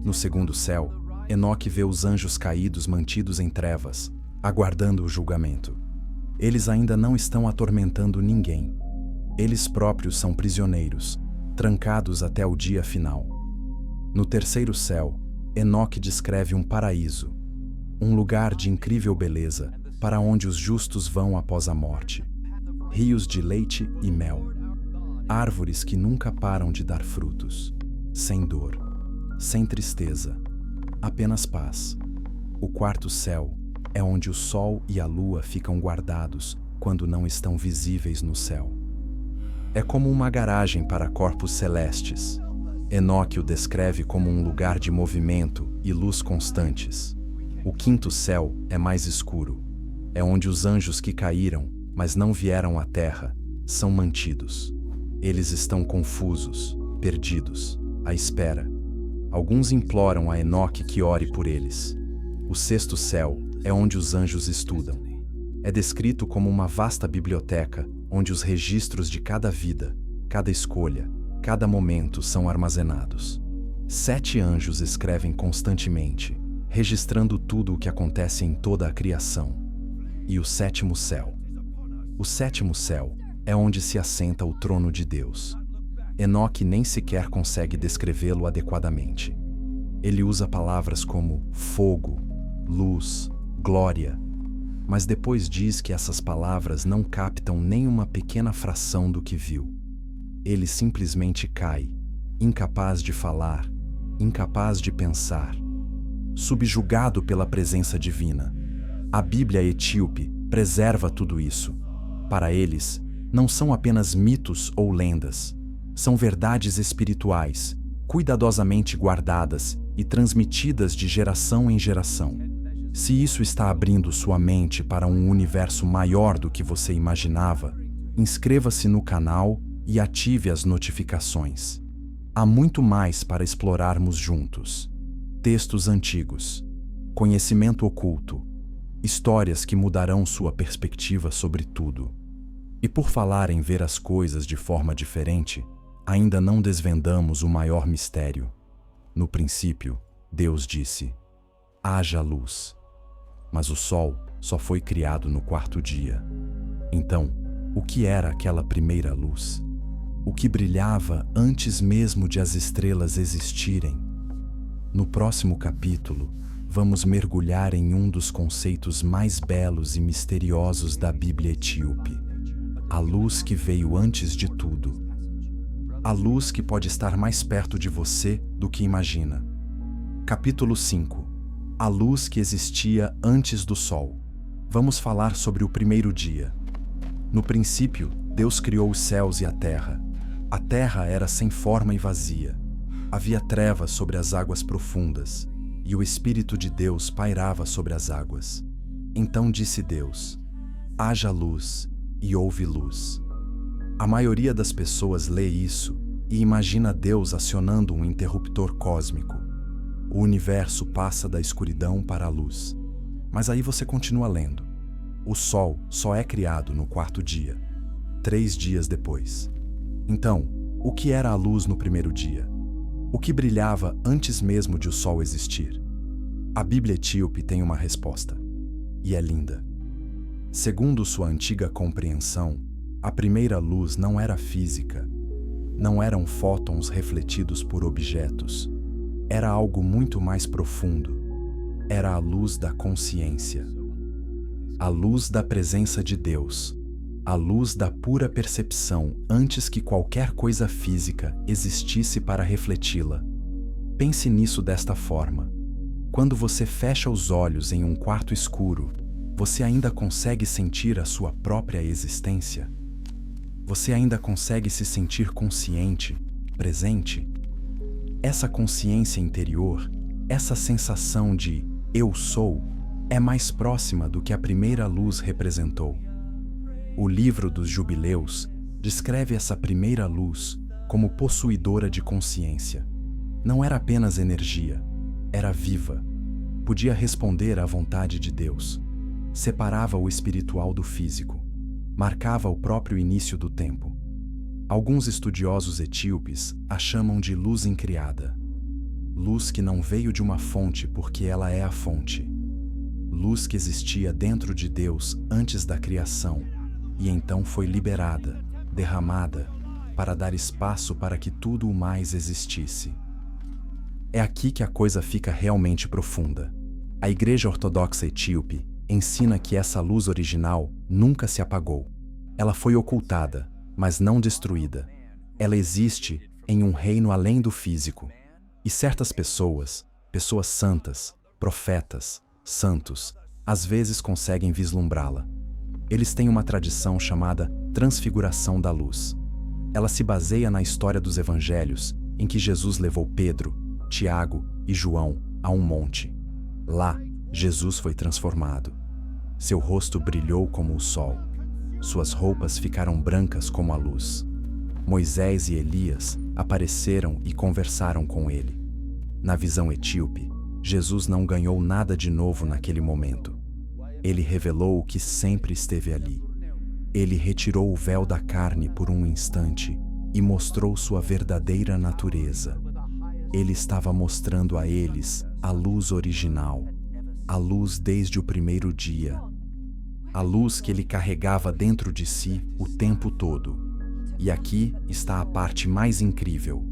No segundo céu, Enoque vê os anjos caídos mantidos em trevas, aguardando o julgamento. Eles ainda não estão atormentando ninguém. Eles próprios são prisioneiros, trancados até o dia final. No terceiro céu, Enoque descreve um paraíso, um lugar de incrível beleza para onde os justos vão após a morte. Rios de leite e mel. Árvores que nunca param de dar frutos. Sem dor, sem tristeza, apenas paz. O quarto céu é onde o sol e a lua ficam guardados quando não estão visíveis no céu. É como uma garagem para corpos celestes. Enoque o descreve como um lugar de movimento e luz constantes. O quinto céu é mais escuro. É onde os anjos que caíram, mas não vieram à terra, são mantidos. Eles estão confusos, perdidos, à espera. Alguns imploram a Enoque que ore por eles. O sexto céu é onde os anjos estudam. É descrito como uma vasta biblioteca onde os registros de cada vida, cada escolha, cada momento são armazenados. 7 anjos escrevem constantemente, registrando tudo o que acontece em toda a criação. E o sétimo céu. O sétimo céu é onde se assenta o trono de Deus. Enoque nem sequer consegue descrevê-lo adequadamente. Ele usa palavras como fogo, luz, glória, mas depois diz que essas palavras não captam nem uma pequena fração do que viu. Ele simplesmente cai, incapaz de falar, incapaz de pensar, subjugado pela presença divina. A Bíblia etíope preserva tudo isso. Para eles, não são apenas mitos ou lendas, são verdades espirituais, cuidadosamente guardadas e transmitidas de geração em geração. Se isso está abrindo sua mente para um universo maior do que você imaginava, inscreva-se no canal e ative as notificações. Há muito mais para explorarmos juntos. Textos antigos, conhecimento oculto, histórias que mudarão sua perspectiva sobre tudo. E por falar em ver as coisas de forma diferente, ainda não desvendamos o maior mistério. No princípio, Deus disse: haja luz. Mas o sol só foi criado no 4º dia. Então, o que era aquela primeira luz? O que brilhava antes mesmo de as estrelas existirem? No próximo capítulo, vamos mergulhar em um dos conceitos mais belos e misteriosos da Bíblia etíope: a luz que veio antes de tudo. A luz que pode estar mais perto de você do que imagina. Capítulo 5. A luz que existia antes do sol. Vamos falar sobre o primeiro dia. No princípio, Deus criou os céus e a terra. A terra era sem forma e vazia. Havia trevas sobre as águas profundas, e o Espírito de Deus pairava sobre as águas. Então disse Deus: haja luz, e houve luz. A maioria das pessoas lê isso e imagina Deus acionando um interruptor cósmico. O universo passa da escuridão para a luz. Mas aí você continua lendo. O Sol só é criado no quarto dia, 3 dias depois. Então, o que era a luz no primeiro dia? O que brilhava antes mesmo de o Sol existir? A Bíblia etíope tem uma resposta, e é linda. Segundo sua antiga compreensão, a primeira luz não era física, não eram fótons refletidos por objetos. Era algo muito mais profundo. Era a luz da consciência. A luz da presença de Deus. A luz da pura percepção antes que qualquer coisa física existisse para refleti-la. Pense nisso desta forma. Quando você fecha os olhos em um quarto escuro, você ainda consegue sentir a sua própria existência? Você ainda consegue se sentir consciente, presente? Essa consciência interior, essa sensação de eu sou, é mais próxima do que a primeira luz representou. O livro dos Jubileus descreve essa primeira luz como possuidora de consciência. Não era apenas energia, era viva. Podia responder à vontade de Deus. Separava o espiritual do físico. Marcava o próprio início do tempo. Alguns estudiosos etíopes a chamam de luz incriada. Luz que não veio de uma fonte porque ela é a fonte. Luz que existia dentro de Deus antes da criação e então foi liberada, derramada, para dar espaço para que tudo o mais existisse. É aqui que a coisa fica realmente profunda. A Igreja Ortodoxa Etíope ensina que essa luz original nunca se apagou. Ela foi ocultada, mas não destruída. Ela existe em um reino além do físico. E certas pessoas santas, profetas, santos, às vezes conseguem vislumbrá-la. Eles têm uma tradição chamada Transfiguração da Luz. Ela se baseia na história dos evangelhos, em que Jesus levou Pedro, Tiago e João a um monte. Lá, Jesus foi transformado. Seu rosto brilhou como o sol. Suas roupas ficaram brancas como a luz. Moisés e Elias apareceram e conversaram com ele. Na visão etíope, Jesus não ganhou nada de novo naquele momento. Ele revelou o que sempre esteve ali. Ele retirou o véu da carne por um instante e mostrou sua verdadeira natureza. Ele estava mostrando a eles a luz original, a luz desde o primeiro dia, a luz que ele carregava dentro de si o tempo todo. E aqui está a parte mais incrível.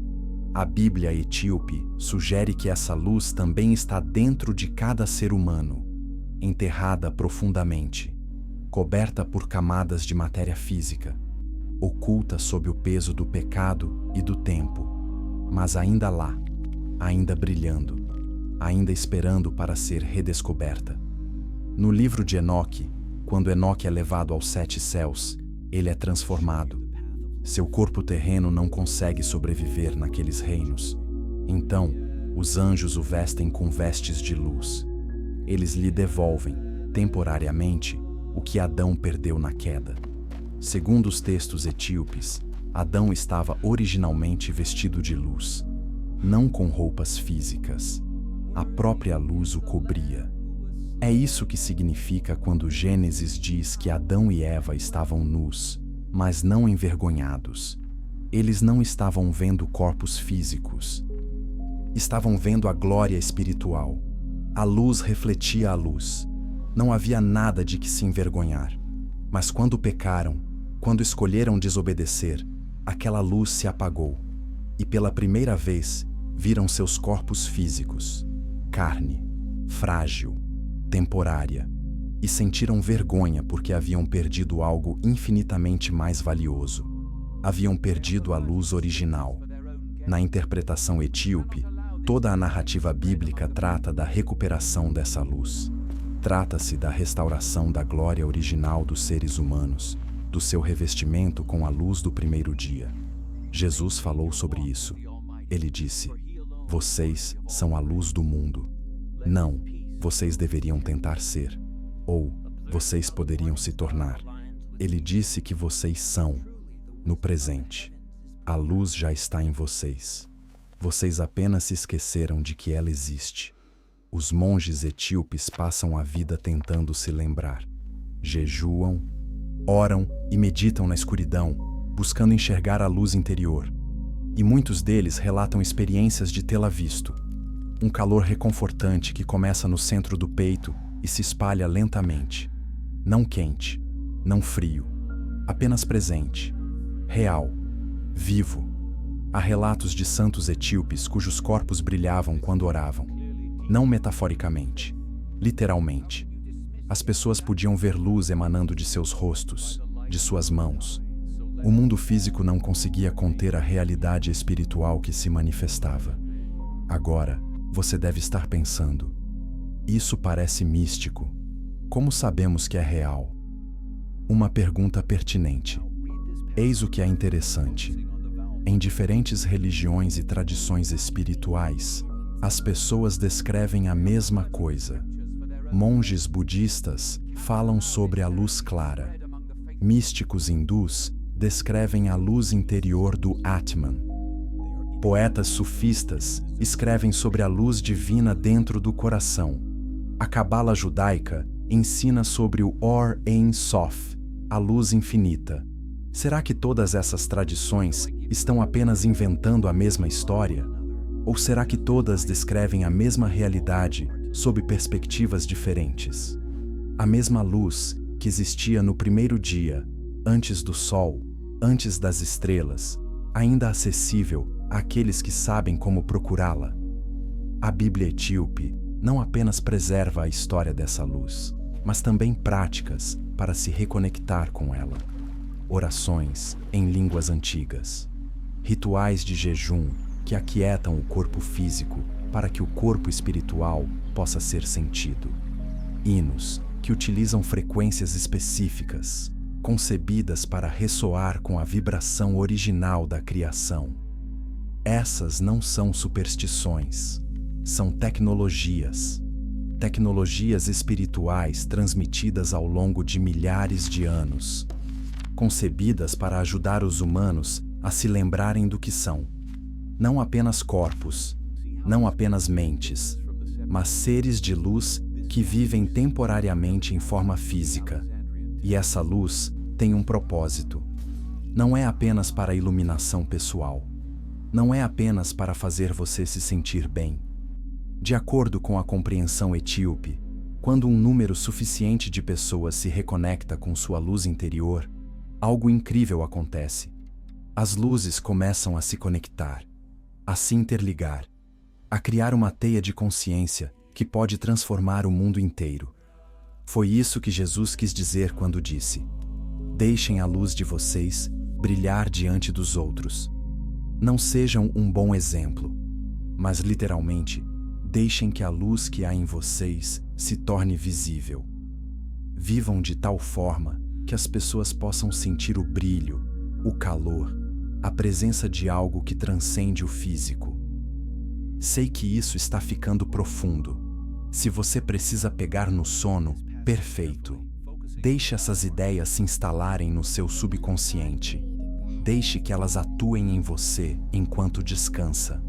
A Bíblia etíope sugere que essa luz também está dentro de cada ser humano, enterrada profundamente, coberta por camadas de matéria física, oculta sob o peso do pecado e do tempo, mas ainda lá, ainda brilhando, ainda esperando para ser redescoberta. No livro de Enoque, quando Enoque é levado aos 7 céus, ele é transformado. Seu corpo terreno não consegue sobreviver naqueles reinos. Então, os anjos o vestem com vestes de luz. Eles lhe devolvem, temporariamente, o que Adão perdeu na queda. Segundo os textos etíopes, Adão estava originalmente vestido de luz, não com roupas físicas. A própria luz o cobria. É isso que significa quando Gênesis diz que Adão e Eva estavam nus, mas não envergonhados. Eles não estavam vendo corpos físicos. Estavam vendo a glória espiritual. A luz refletia a luz. Não havia nada de que se envergonhar. Mas quando pecaram, quando escolheram desobedecer, aquela luz se apagou. E pela primeira vez, viram seus corpos físicos, carne, frágil, temporária, e sentiram vergonha porque haviam perdido algo infinitamente mais valioso. Haviam perdido a luz original. Na interpretação etíope, toda a narrativa bíblica trata da recuperação dessa luz. Trata-se da restauração da glória original dos seres humanos, do seu revestimento com a luz do primeiro dia. Jesus falou sobre isso. Ele disse: "Vocês são a luz do mundo." Não, vocês deveriam tentar ser, ou vocês poderiam se tornar. Ele disse que vocês são. no presente. A luz já está em vocês. Vocês apenas se esqueceram de que ela existe. Os monges etíopes passam a vida tentando se lembrar. Jejuam, oram e meditam na escuridão, buscando enxergar a luz interior. E muitos deles relatam experiências de tê-la visto. Um calor reconfortante que começa no centro do peito e se espalha lentamente. Não quente, não frio, apenas presente, real, vivo. Há relatos de santos etíopes cujos corpos brilhavam quando oravam. Não metaforicamente, literalmente. As pessoas podiam ver luz emanando de seus rostos, de suas mãos. O mundo físico não conseguia conter a realidade espiritual que se manifestava. Agora, você deve estar pensando: isso parece místico. Como sabemos que é real? Uma pergunta pertinente. Eis o que é interessante. Em diferentes religiões e tradições espirituais, as pessoas descrevem a mesma coisa. Monges budistas falam sobre a luz clara. Místicos hindus descrevem a luz interior do Atman. Poetas sufistas escrevem sobre a luz divina dentro do coração. A Cabala judaica ensina sobre o Or Ein Sof, a luz infinita. Será que todas essas tradições estão apenas inventando a mesma história? Ou será que todas descrevem a mesma realidade sob perspectivas diferentes? A mesma luz que existia no primeiro dia, antes do sol, antes das estrelas, ainda acessível àqueles que sabem como procurá-la. A Bíblia etíope não apenas preserva a história dessa luz, mas também práticas para se reconectar com ela. Orações em línguas antigas, rituais de jejum que aquietam o corpo físico para que o corpo espiritual possa ser sentido. Hinos que utilizam frequências específicas, concebidas para ressoar com a vibração original da criação. Essas não são superstições, são tecnologias. Tecnologias espirituais transmitidas ao longo de milhares de anos, concebidas para ajudar os humanos a se lembrarem do que são. Não apenas corpos, não apenas mentes, mas seres de luz que vivem temporariamente em forma física. E essa luz tem um propósito. Não é apenas para iluminação pessoal. Não é apenas para fazer você se sentir bem. De acordo com a compreensão etíope, quando um número suficiente de pessoas se reconecta com sua luz interior, algo incrível acontece. As luzes começam a se conectar, a se interligar, a criar uma teia de consciência que pode transformar o mundo inteiro. Foi isso que Jesus quis dizer quando disse: deixem a luz de vocês brilhar diante dos outros. Não sejam um bom exemplo, mas literalmente, deixem que a luz que há em vocês se torne visível. Vivam de tal forma que as pessoas possam sentir o brilho, o calor, a presença de algo que transcende o físico. Sei que isso está ficando profundo. Se você precisa pegar no sono, perfeito. Deixe essas ideias se instalarem no seu subconsciente. Deixe que elas atuem em você enquanto descansa.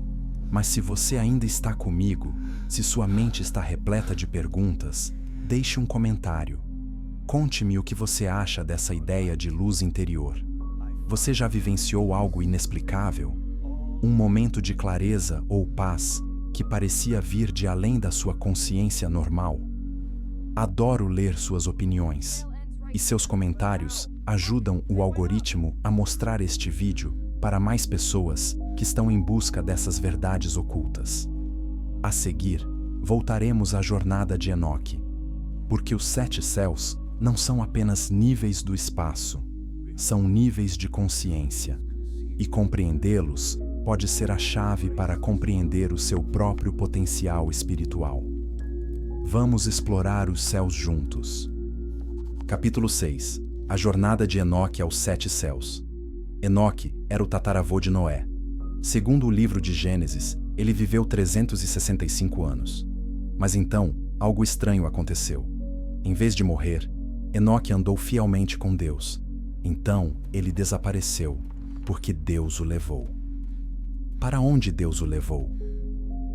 Mas se você ainda está comigo, se sua mente está repleta de perguntas, deixe um comentário. Conte-me o que você acha dessa ideia de luz interior. Você já vivenciou algo inexplicável? Um momento de clareza ou paz que parecia vir de além da sua consciência normal? Adoro ler suas opiniões, e seus comentários ajudam o algoritmo a mostrar este vídeo para mais pessoas que estão em busca dessas verdades ocultas. A seguir, voltaremos à jornada de Enoque, porque os 7 céus não são apenas níveis do espaço, são níveis de consciência, e compreendê-los pode ser a chave para compreender o seu próprio potencial espiritual. Vamos explorar os céus juntos. Capítulo 6. A jornada de Enoque aos 7 céus. Enoque era o tataravô de Noé. Segundo o livro de Gênesis, ele viveu 365 anos. Mas então, algo estranho aconteceu. Em vez de morrer, Enoque andou fielmente com Deus. Então ele desapareceu, porque Deus o levou. Para onde Deus o levou?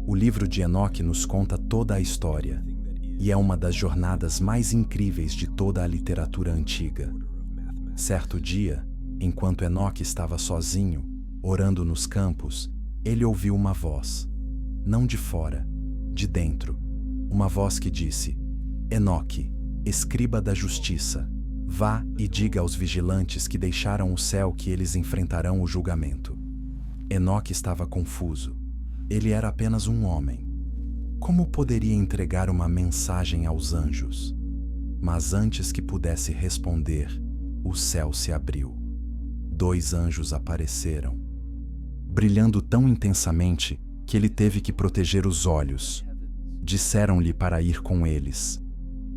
O livro de Enoque nos conta toda a história, e é uma das jornadas mais incríveis de toda a literatura antiga. Certo dia, enquanto Enoque estava sozinho, orando nos campos, ele ouviu uma voz, não de fora, de dentro, uma voz que disse: Enoque, escriba da justiça, vá e diga aos vigilantes que deixaram o céu que eles enfrentarão o julgamento. Enoque estava confuso. Ele era apenas um homem. Como poderia entregar uma mensagem aos anjos? Mas antes que pudesse responder, o céu se abriu. 2 anjos apareceram, brilhando tão intensamente que ele teve que proteger os olhos. Disseram-lhe para ir com eles.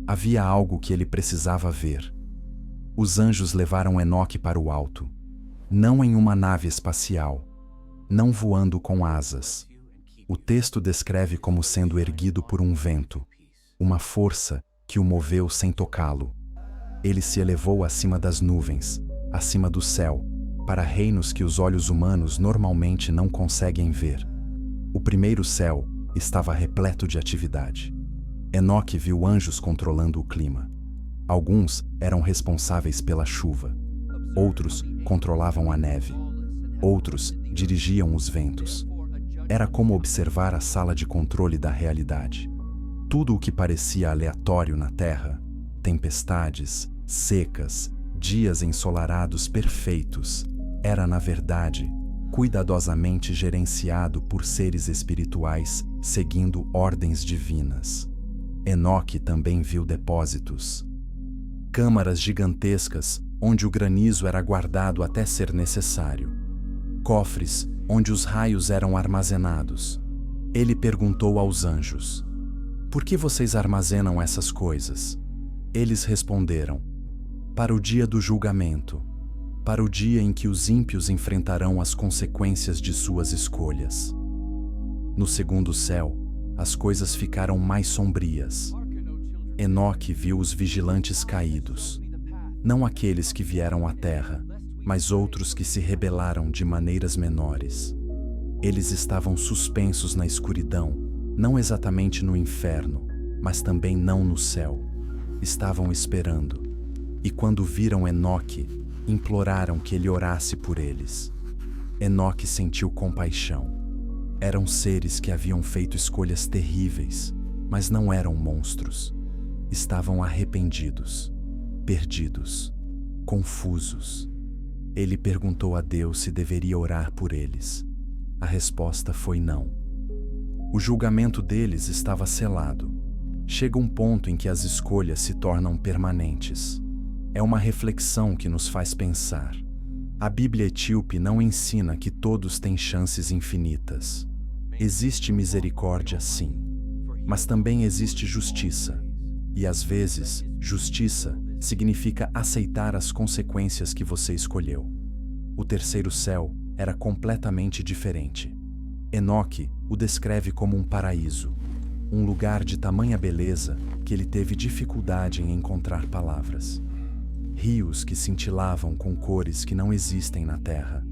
Havia algo que ele precisava ver. Os anjos levaram Enoque para o alto, não em uma nave espacial, não voando com asas. O texto descreve como sendo erguido por um vento, uma força que o moveu sem tocá-lo. Ele se elevou acima das nuvens, acima do céu, para reinos que os olhos humanos normalmente não conseguem ver. O primeiro céu estava repleto de atividade. Enoque viu anjos controlando o clima. Alguns eram responsáveis pela chuva, outros controlavam a neve, outros dirigiam os ventos. Era como observar a sala de controle da realidade. Tudo o que parecia aleatório na Terra, tempestades, secas, dias ensolarados perfeitos, era, na verdade, cuidadosamente gerenciado por seres espirituais seguindo ordens divinas. Enoque também viu depósitos, câmaras gigantescas onde o granizo era guardado até ser necessário, cofres onde os raios eram armazenados. Ele perguntou aos anjos: por que vocês armazenam essas coisas? Eles responderam: para o dia do julgamento, para o dia em que os ímpios enfrentarão as consequências de suas escolhas. No segundo céu, as coisas ficaram mais sombrias. Enoque viu os vigilantes caídos, não aqueles que vieram à terra, mas outros que se rebelaram de maneiras menores. Eles estavam suspensos na escuridão, não exatamente no inferno, mas também não no céu. Estavam esperando. E quando viram Enoque, imploraram que ele orasse por eles. Enoque sentiu compaixão. Eram seres que haviam feito escolhas terríveis, mas não eram monstros. Estavam arrependidos, perdidos, confusos. Ele perguntou a Deus se deveria orar por eles. A resposta foi não. O julgamento deles estava selado. Chega um ponto em que as escolhas se tornam permanentes. É uma reflexão que nos faz pensar. A Bíblia etíope não ensina que todos têm chances infinitas. Existe misericórdia, sim, mas também existe justiça. E às vezes, justiça significa aceitar as consequências que você escolheu. O terceiro céu era completamente diferente. Enoque o descreve como um paraíso, um lugar de tamanha beleza que ele teve dificuldade em encontrar palavras. Rios que cintilavam com cores que não existem na terra.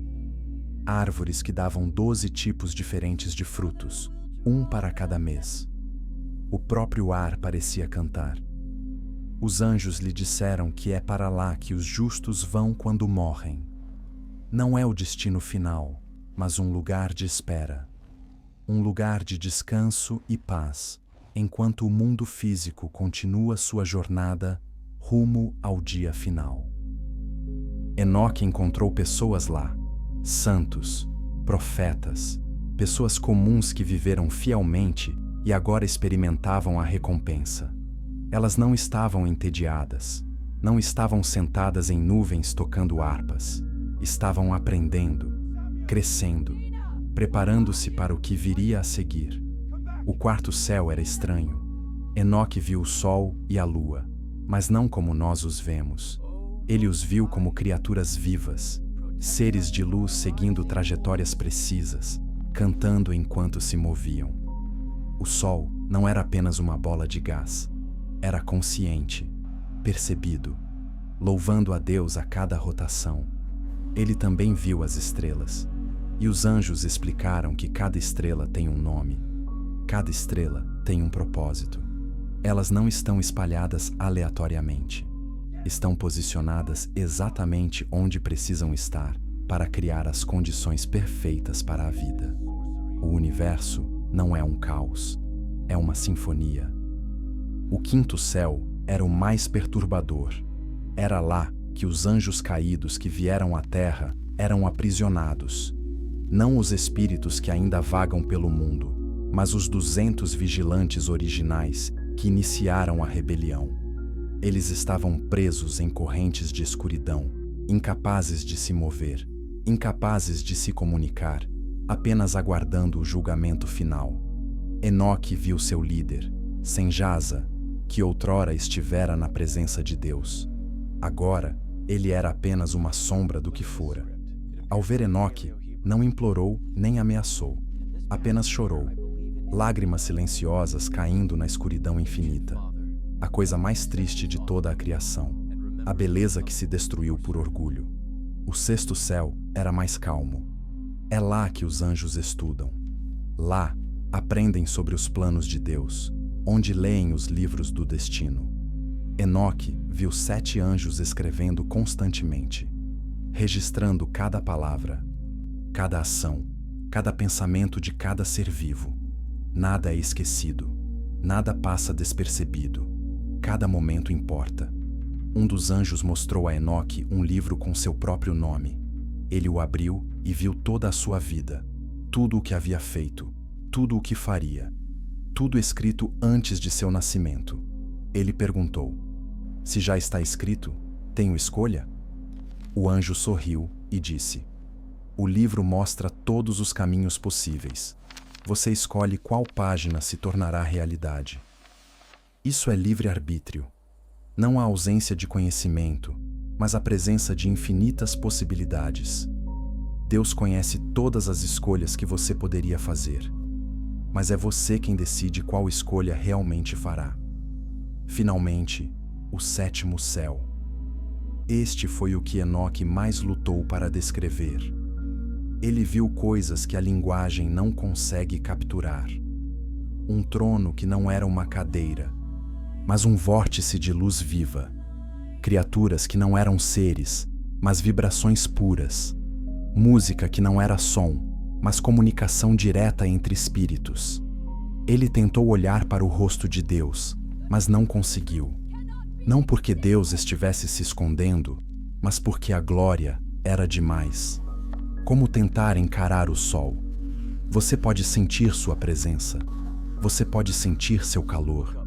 Árvores que davam 12 tipos diferentes de frutos, um para cada mês. O próprio ar parecia cantar. Os anjos lhe disseram que é para lá que os justos vão quando morrem. Não é o destino final, mas um lugar de espera. Um lugar de descanso e paz, enquanto o mundo físico continua sua jornada rumo ao dia final. Enoque encontrou pessoas lá, santos, profetas, pessoas comuns que viveram fielmente e agora experimentavam a recompensa. Elas não estavam entediadas, não estavam sentadas em nuvens tocando harpas. Estavam aprendendo, crescendo, preparando-se para o que viria a seguir. O quarto céu era estranho. Enoque viu o sol e a lua, mas não como nós os vemos. Ele os viu como criaturas vivas, seres de luz seguindo trajetórias precisas, cantando enquanto se moviam. O sol não era apenas uma bola de gás. Era consciente, percebido. louvando a Deus a cada rotação. Ele também viu as estrelas. E os anjos explicaram que cada estrela tem um nome. Cada estrela tem um propósito. Elas não estão espalhadas aleatoriamente. Estão posicionadas exatamente onde precisam estar para criar as condições perfeitas para a vida. O universo não é um caos, é uma sinfonia. O quinto céu era o mais perturbador. Era lá que os anjos caídos que vieram à Terra eram aprisionados. Não os espíritos que ainda vagam pelo mundo, mas os 200 vigilantes originais que iniciaram a rebelião. Eles estavam presos em correntes de escuridão, incapazes de se mover, incapazes de se comunicar, apenas aguardando o julgamento final. Enoque viu seu líder, Senjasa, que outrora estivera na presença de Deus. Agora, ele era apenas uma sombra do que fora. Ao ver Enoque, não implorou nem ameaçou, apenas chorou, lágrimas silenciosas caindo na escuridão infinita. A coisa mais triste de toda a criação, a beleza que se destruiu por orgulho. O sexto céu era mais calmo. É lá que os anjos estudam. Lá, aprendem sobre os planos de Deus, onde leem os livros do destino. Enoque viu 7 anjos escrevendo constantemente, registrando cada palavra, cada ação, cada pensamento de cada ser vivo. Nada é esquecido, nada passa despercebido, cada momento importa. Um dos anjos mostrou a Enoque um livro com seu próprio nome. Ele o abriu e viu toda a sua vida, tudo o que havia feito, tudo o que faria, tudo escrito antes de seu nascimento. Ele perguntou: se já está escrito, tenho escolha? O anjo sorriu e disse: o livro mostra todos os caminhos possíveis. Você escolhe qual página se tornará realidade. Isso é livre-arbítrio. Não a ausência de conhecimento, mas a presença de infinitas possibilidades. Deus conhece todas as escolhas que você poderia fazer, mas é você quem decide qual escolha realmente fará. Finalmente, o sétimo céu. Este foi o que Enoque mais lutou para descrever. Ele viu coisas que a linguagem não consegue capturar. Um trono que não era uma cadeira, mas um vórtice de luz viva. Criaturas que não eram seres, mas vibrações puras. Música que não era som, mas comunicação direta entre espíritos. Ele tentou olhar para o rosto de Deus, mas não conseguiu. Não porque Deus estivesse se escondendo, mas porque a glória era demais. Como tentar encarar o sol? Você pode sentir sua presença, você pode sentir seu calor,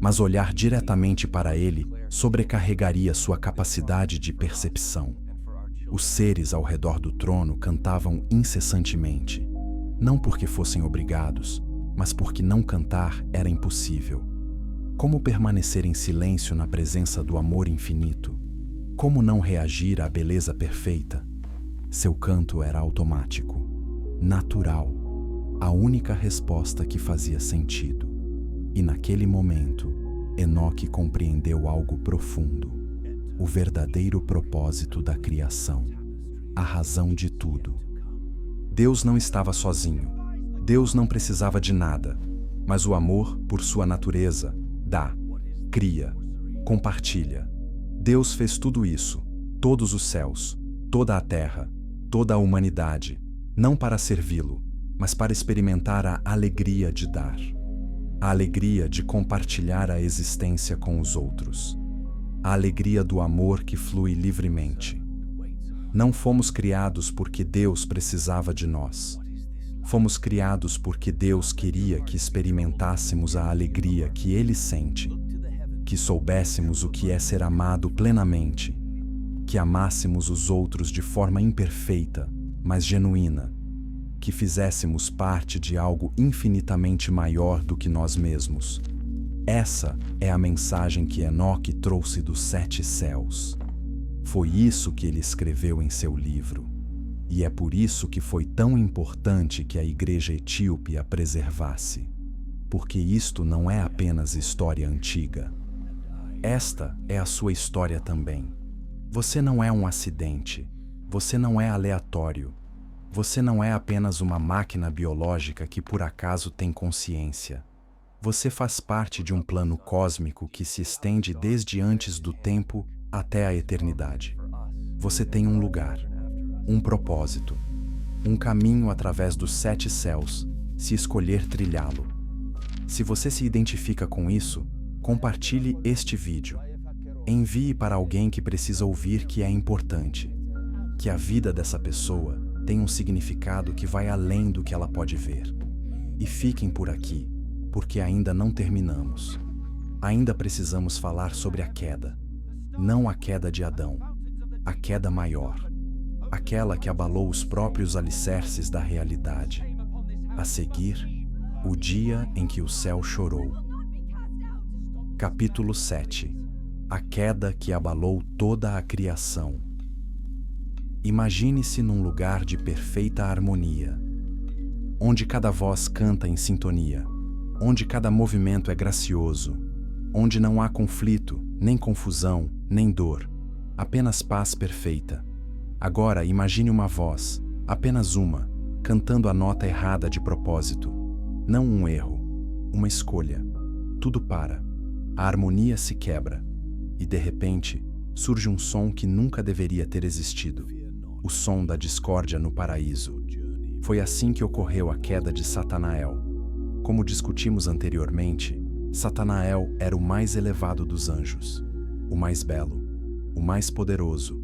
mas olhar diretamente para ele sobrecarregaria sua capacidade de percepção. Os seres ao redor do trono cantavam incessantemente, não porque fossem obrigados, mas porque não cantar era impossível. Como permanecer em silêncio na presença do amor infinito? Como não reagir à beleza perfeita? Seu canto era automático, natural, a única resposta que fazia sentido. E naquele momento, Enoque compreendeu algo profundo, o verdadeiro propósito da criação, a razão de tudo. Deus não estava sozinho, Deus não precisava de nada, mas o amor, por sua natureza, dá, cria, compartilha. Deus fez tudo isso, todos os céus, toda a terra, toda a humanidade, não para servi-lo, mas para experimentar a alegria de dar. A alegria de compartilhar a existência com os outros. A alegria do amor que flui livremente. Não fomos criados porque Deus precisava de nós. Fomos criados porque Deus queria que experimentássemos a alegria que Ele sente, que soubéssemos o que é ser amado plenamente, que amássemos os outros de forma imperfeita, mas genuína, que fizéssemos parte de algo infinitamente maior do que nós mesmos. Essa é a mensagem que Enoque trouxe dos 7 céus. Foi isso que ele escreveu em seu livro. E é por isso que foi tão importante que a Igreja Etíope a preservasse. Porque isto não é apenas história antiga. Esta é a sua história também. Você não é um acidente. Você não é aleatório. Você não é apenas uma máquina biológica que por acaso tem consciência. Você faz parte de um plano cósmico que se estende desde antes do tempo até a eternidade. Você tem um lugar, um propósito, um caminho através dos 7 céus, se escolher trilhá-lo. Se você se identifica com isso, compartilhe este vídeo. Envie para alguém que precisa ouvir que é importante, que a vida dessa pessoa tem um significado que vai além do que ela pode ver. E fiquem por aqui, porque ainda não terminamos. Ainda precisamos falar sobre a queda. Não a queda de Adão, a queda maior, aquela que abalou os próprios alicerces da realidade. A seguir, o dia em que o céu chorou. Capítulo 7. A queda que abalou toda a criação. Imagine-se num lugar de perfeita harmonia, onde cada voz canta em sintonia, onde cada movimento é gracioso, onde não há conflito, nem confusão, nem dor, apenas paz perfeita. Agora imagine uma voz, apenas uma, cantando a nota errada de propósito. Não um erro, uma escolha. Tudo para. A harmonia se quebra. E de repente, surge um som que nunca deveria ter existido. O som da discórdia no paraíso. Foi assim que ocorreu a queda de Satanael. Como discutimos anteriormente, Satanael era o mais elevado dos anjos, o mais belo, o mais poderoso,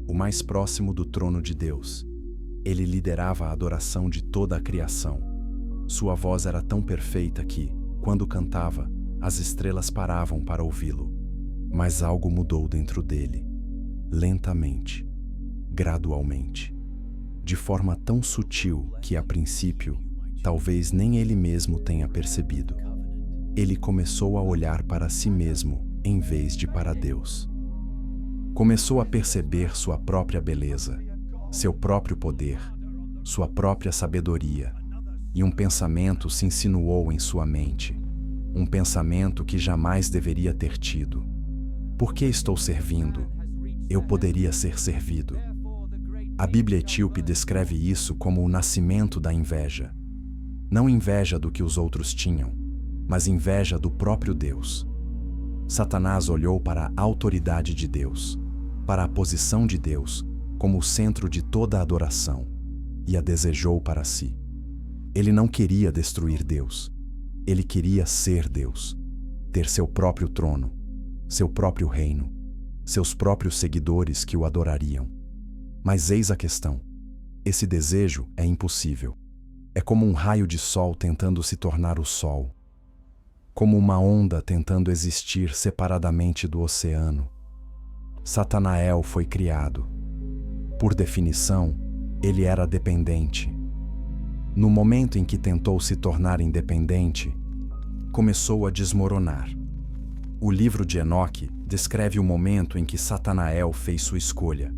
o mais próximo do trono de Deus. Ele liderava a adoração de toda a criação. Sua voz era tão perfeita que, quando cantava, as estrelas paravam para ouvi-lo. Mas algo mudou dentro dele, lentamente, gradualmente, de forma tão sutil que, a princípio, talvez nem ele mesmo tenha percebido. Ele começou a olhar para si mesmo em vez de para Deus. Começou a perceber sua própria beleza, seu próprio poder, sua própria sabedoria, e um pensamento se insinuou em sua mente, um pensamento que jamais deveria ter tido. Por que estou servindo? Eu poderia ser servido. A Bíblia etíope descreve isso como o nascimento da inveja. Não inveja do que os outros tinham, mas inveja do próprio Deus. Satanás olhou para a autoridade de Deus, para a posição de Deus, como o centro de toda a adoração, e a desejou para si. Ele não queria destruir Deus. Ele queria ser Deus, ter seu próprio trono, seu próprio reino, seus próprios seguidores que o adorariam. Mas eis a questão: esse desejo é impossível. É como um raio de sol tentando se tornar o sol, como uma onda tentando existir separadamente do oceano. Satanael foi criado. Por definição, ele era dependente. No momento em que tentou se tornar independente, começou a desmoronar. O livro de Enoque descreve o momento em que Satanael fez sua escolha.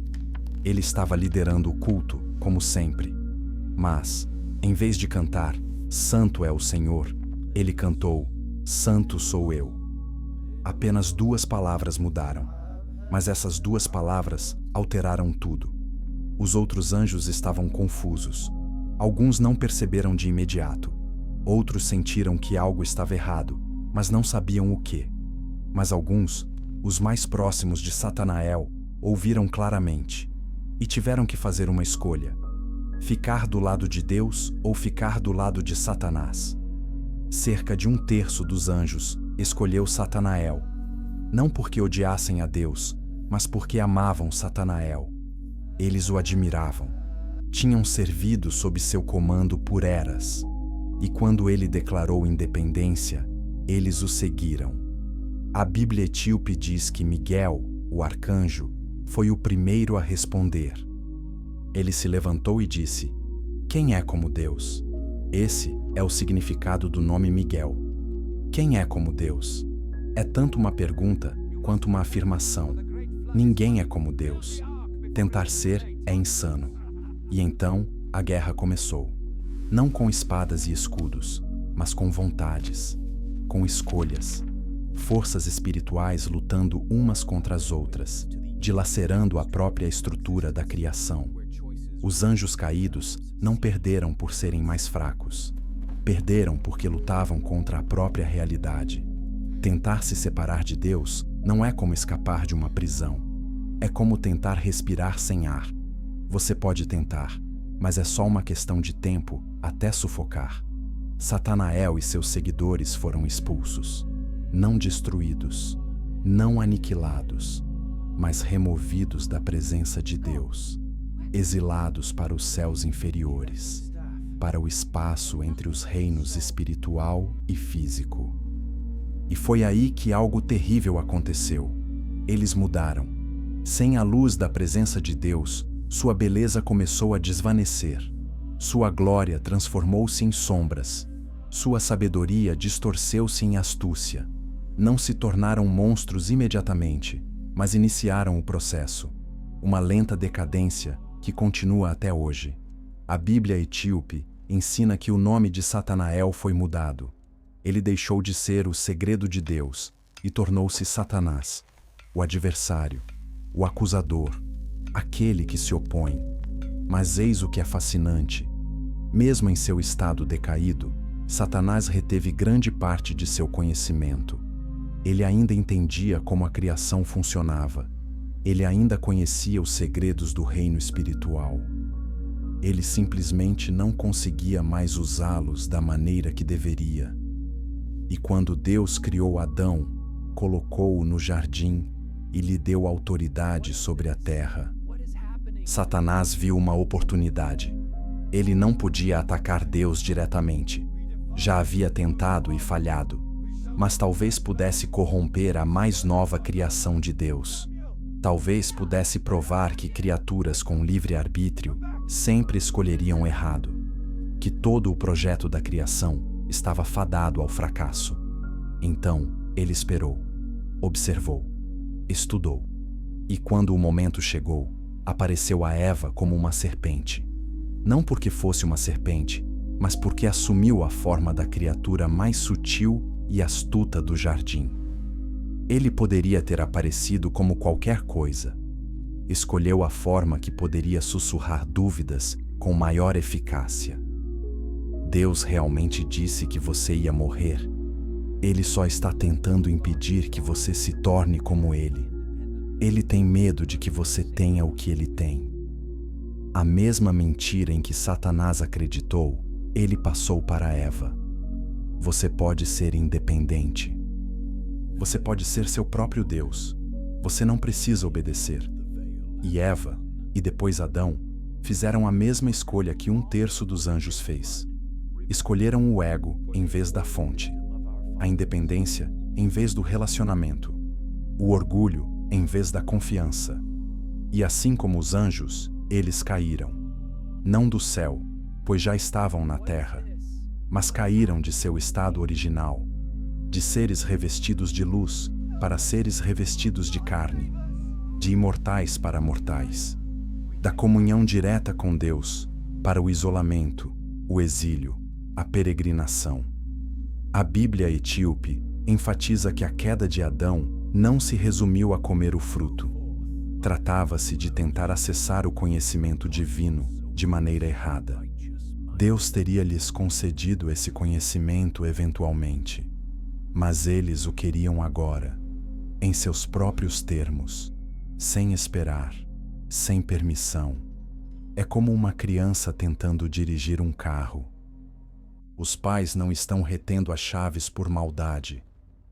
Ele estava liderando o culto, como sempre. Mas, em vez de cantar, "Santo é o Senhor", ele cantou, "Santo sou eu". Apenas 2 palavras mudaram, mas essas 2 palavras alteraram tudo. Os outros anjos estavam confusos. Alguns não perceberam de imediato. Outros sentiram que algo estava errado, mas não sabiam o quê. Mas alguns, os mais próximos de Satanael, ouviram claramente e tiveram que fazer uma escolha: ficar do lado de Deus ou ficar do lado de Satanás. Cerca de 1/3 dos anjos escolheu Satanael, não porque odiassem a Deus, mas porque amavam Satanael. Eles o admiravam. Tinham servido sob seu comando por eras. E quando ele declarou independência, eles o seguiram. A Bíblia etíope diz que Miguel, o arcanjo, foi o primeiro a responder. Ele se levantou e disse: "Quem é como Deus?" Esse é o significado do nome Miguel. Quem é como Deus? É tanto uma pergunta quanto uma afirmação. Ninguém é como Deus. Tentar ser é insano. E então a guerra começou. Não com espadas e escudos, mas com vontades, com escolhas, forças espirituais lutando umas contra as outras. dilacerando a própria estrutura da criação. Os anjos caídos não perderam por serem mais fracos. Perderam porque lutavam contra a própria realidade. Tentar se separar de Deus não é como escapar de uma prisão. É como tentar respirar sem ar. Você pode tentar, mas é só uma questão de tempo até sufocar. Satanael e seus seguidores foram expulsos, não destruídos, não aniquilados, mas removidos da presença de Deus, exilados para os céus inferiores, para o espaço entre os reinos espiritual e físico. E foi aí que algo terrível aconteceu. Eles mudaram. Sem a luz da presença de Deus, sua beleza começou a desvanecer. Sua glória transformou-se em sombras. Sua sabedoria distorceu-se em astúcia. Não se tornaram monstros imediatamente, mas iniciaram o processo. Uma lenta decadência que continua até hoje. A Bíblia etíope ensina que o nome de Satanael foi mudado. Ele deixou de ser o segredo de Deus e tornou-se Satanás, o adversário, o acusador, aquele que se opõe. Mas eis o que é fascinante. Mesmo em seu estado decaído, Satanás reteve grande parte de seu conhecimento. Ele ainda entendia como a criação funcionava. Ele ainda conhecia os segredos do reino espiritual. Ele simplesmente não conseguia mais usá-los da maneira que deveria. E quando Deus criou Adão, colocou-o no jardim e lhe deu autoridade sobre a terra, Satanás viu uma oportunidade. Ele não podia atacar Deus diretamente. Já havia tentado e falhado, mas talvez pudesse corromper a mais nova criação de Deus. Talvez pudesse provar que criaturas com livre-arbítrio sempre escolheriam errado, que todo o projeto da criação estava fadado ao fracasso. Então, ele esperou, observou, estudou. E quando o momento chegou, apareceu a Eva como uma serpente. Não porque fosse uma serpente, mas porque assumiu a forma da criatura mais sutil e astuta do jardim. Ele poderia ter aparecido como qualquer coisa. Escolheu a forma que poderia sussurrar dúvidas com maior eficácia. Deus realmente disse que você ia morrer. Ele só está tentando impedir que você se torne como ele. Ele tem medo de que você tenha o que ele tem. A mesma mentira em que Satanás acreditou, ele passou para Eva. Você pode ser independente. Você pode ser seu próprio Deus. Você não precisa obedecer. E Eva, e depois Adão, fizeram a mesma escolha que 1/3 dos anjos fez. Escolheram o ego em vez da fonte, a independência em vez do relacionamento, o orgulho em vez da confiança. E assim como os anjos, eles caíram. Não do céu, pois já estavam na terra, mas caíram de seu estado original, de seres revestidos de luz para seres revestidos de carne, de imortais para mortais, da comunhão direta com Deus para o isolamento, o exílio, a peregrinação. A Bíblia etíope enfatiza que a queda de Adão não se resumiu a comer o fruto. Tratava-se de tentar acessar o conhecimento divino de maneira errada. Deus teria lhes concedido esse conhecimento eventualmente, mas eles o queriam agora, em seus próprios termos, sem esperar, sem permissão. É como uma criança tentando dirigir um carro. Os pais não estão retendo as chaves por maldade.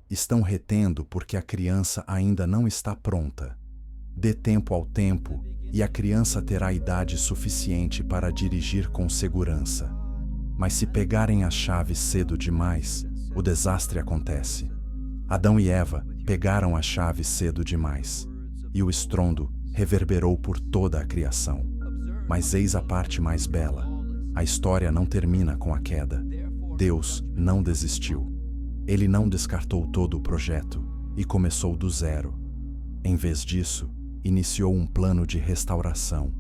Estão retendo porque a criança ainda não está pronta. Dê tempo ao tempo e a criança terá idade suficiente para dirigir com segurança. Mas se pegarem as chaves cedo demais, o desastre acontece. Adão e Eva pegaram as chaves cedo demais, e o estrondo reverberou por toda a criação. Mas eis a parte mais bela. A história não termina com a queda. Deus não desistiu. Ele não descartou todo o projeto e começou do zero. Em vez disso, iniciou um plano de restauração,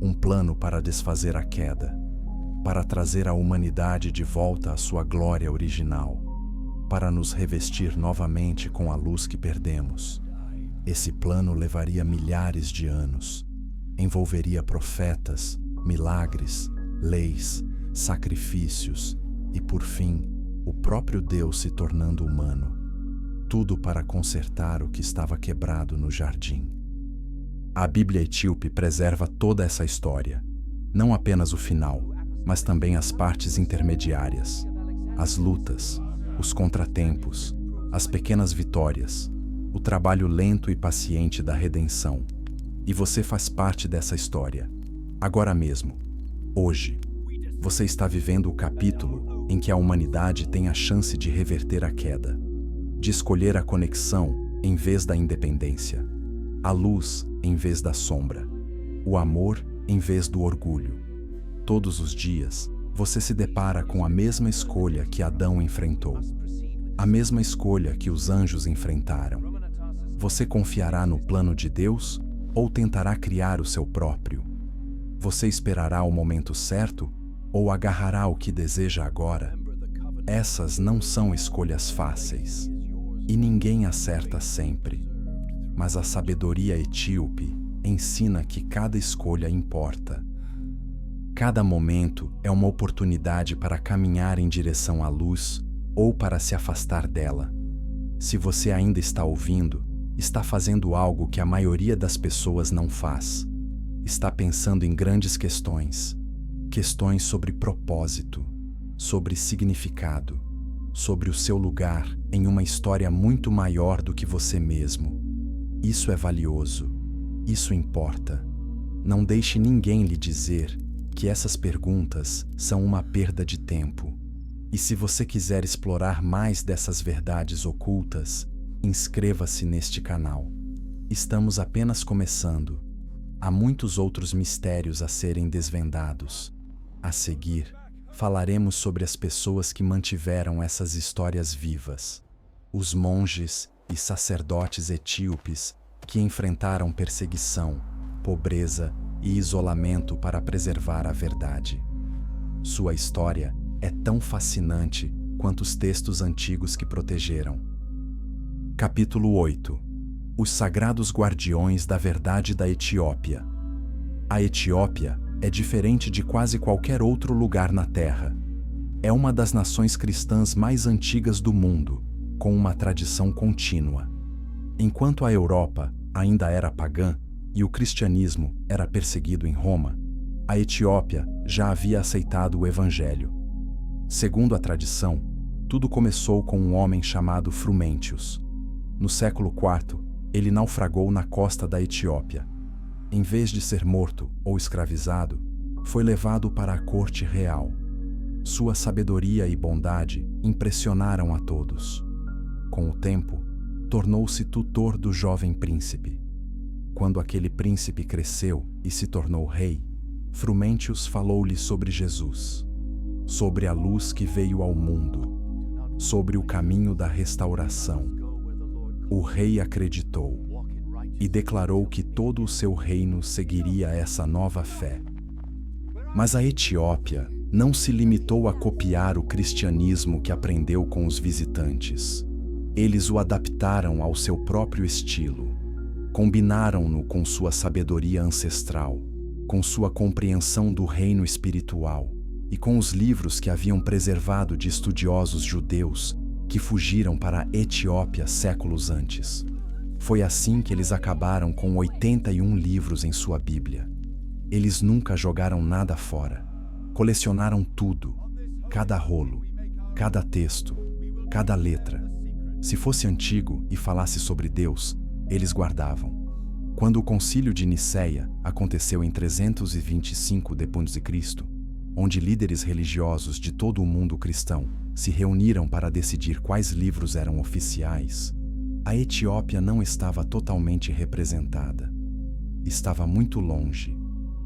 um plano para desfazer a queda, para trazer a humanidade de volta à sua glória original, para nos revestir novamente com a luz que perdemos. Esse plano levaria milhares de anos. Envolveria profetas, milagres, leis, sacrifícios e, por fim, o próprio Deus se tornando humano. Tudo para consertar o que estava quebrado no jardim. A Bíblia Etíope preserva toda essa história, não apenas o final, mas também as partes intermediárias, as lutas, os contratempos, as pequenas vitórias, o trabalho lento e paciente da redenção. E você faz parte dessa história, agora mesmo, hoje. Você está vivendo o capítulo em que a humanidade tem a chance de reverter a queda, de escolher a conexão em vez da independência, a luz em vez da sombra, o amor em vez do orgulho. Todos os dias, você se depara com a mesma escolha que Adão enfrentou, a mesma escolha que os anjos enfrentaram. Você confiará no plano de Deus ou tentará criar o seu próprio? Você esperará o momento certo ou agarrará o que deseja agora? Essas não são escolhas fáceis, e ninguém acerta sempre. Mas a sabedoria etíope ensina que cada escolha importa. Cada momento é uma oportunidade para caminhar em direção à luz ou para se afastar dela. Se você ainda está ouvindo, está fazendo algo que a maioria das pessoas não faz. Está pensando em grandes questões. Questões sobre propósito, sobre significado, sobre o seu lugar em uma história muito maior do que você mesmo. Isso é valioso. Isso importa. Não deixe ninguém lhe dizer que essas perguntas são uma perda de tempo. E se você quiser explorar mais dessas verdades ocultas, inscreva-se neste canal. Estamos apenas começando. Há muitos outros mistérios a serem desvendados. A seguir, falaremos sobre as pessoas que mantiveram essas histórias vivas. Os monges e sacerdotes etíopes que enfrentaram perseguição, pobreza e isolamento para preservar a verdade. Sua história é tão fascinante quanto os textos antigos que protegeram. Capítulo 8. Os Sagrados Guardiões da Verdade da Etiópia. A Etiópia é diferente de quase qualquer outro lugar na Terra. É uma das nações cristãs mais antigas do mundo, com uma tradição contínua. Enquanto a Europa ainda era pagã e o cristianismo era perseguido em Roma, a Etiópia já havia aceitado o Evangelho. Segundo a tradição, tudo começou com um homem chamado Frumentius. No século IV, ele naufragou na costa da Etiópia. Em vez de ser morto ou escravizado, foi levado para a corte real. Sua sabedoria e bondade impressionaram a todos. Com o tempo, tornou-se tutor do jovem príncipe. Quando aquele príncipe cresceu e se tornou rei, Frumentius falou-lhe sobre Jesus, sobre a luz que veio ao mundo, sobre o caminho da restauração. O rei acreditou e declarou que todo o seu reino seguiria essa nova fé. Mas a Etiópia não se limitou a copiar o cristianismo que aprendeu com os visitantes. Eles o adaptaram ao seu próprio estilo. Combinaram-no com sua sabedoria ancestral, com sua compreensão do reino espiritual e com os livros que haviam preservado de estudiosos judeus que fugiram para a Etiópia séculos antes. Foi assim que eles acabaram com 81 livros em sua Bíblia. Eles nunca jogaram nada fora. Colecionaram tudo, cada rolo, cada texto, cada letra. Se fosse antigo e falasse sobre Deus, eles guardavam. Quando o Concílio de Nicéia aconteceu em 325 d.C., onde líderes religiosos de todo o mundo cristão se reuniram para decidir quais livros eram oficiais, a Etiópia não estava totalmente representada. Estava muito longe,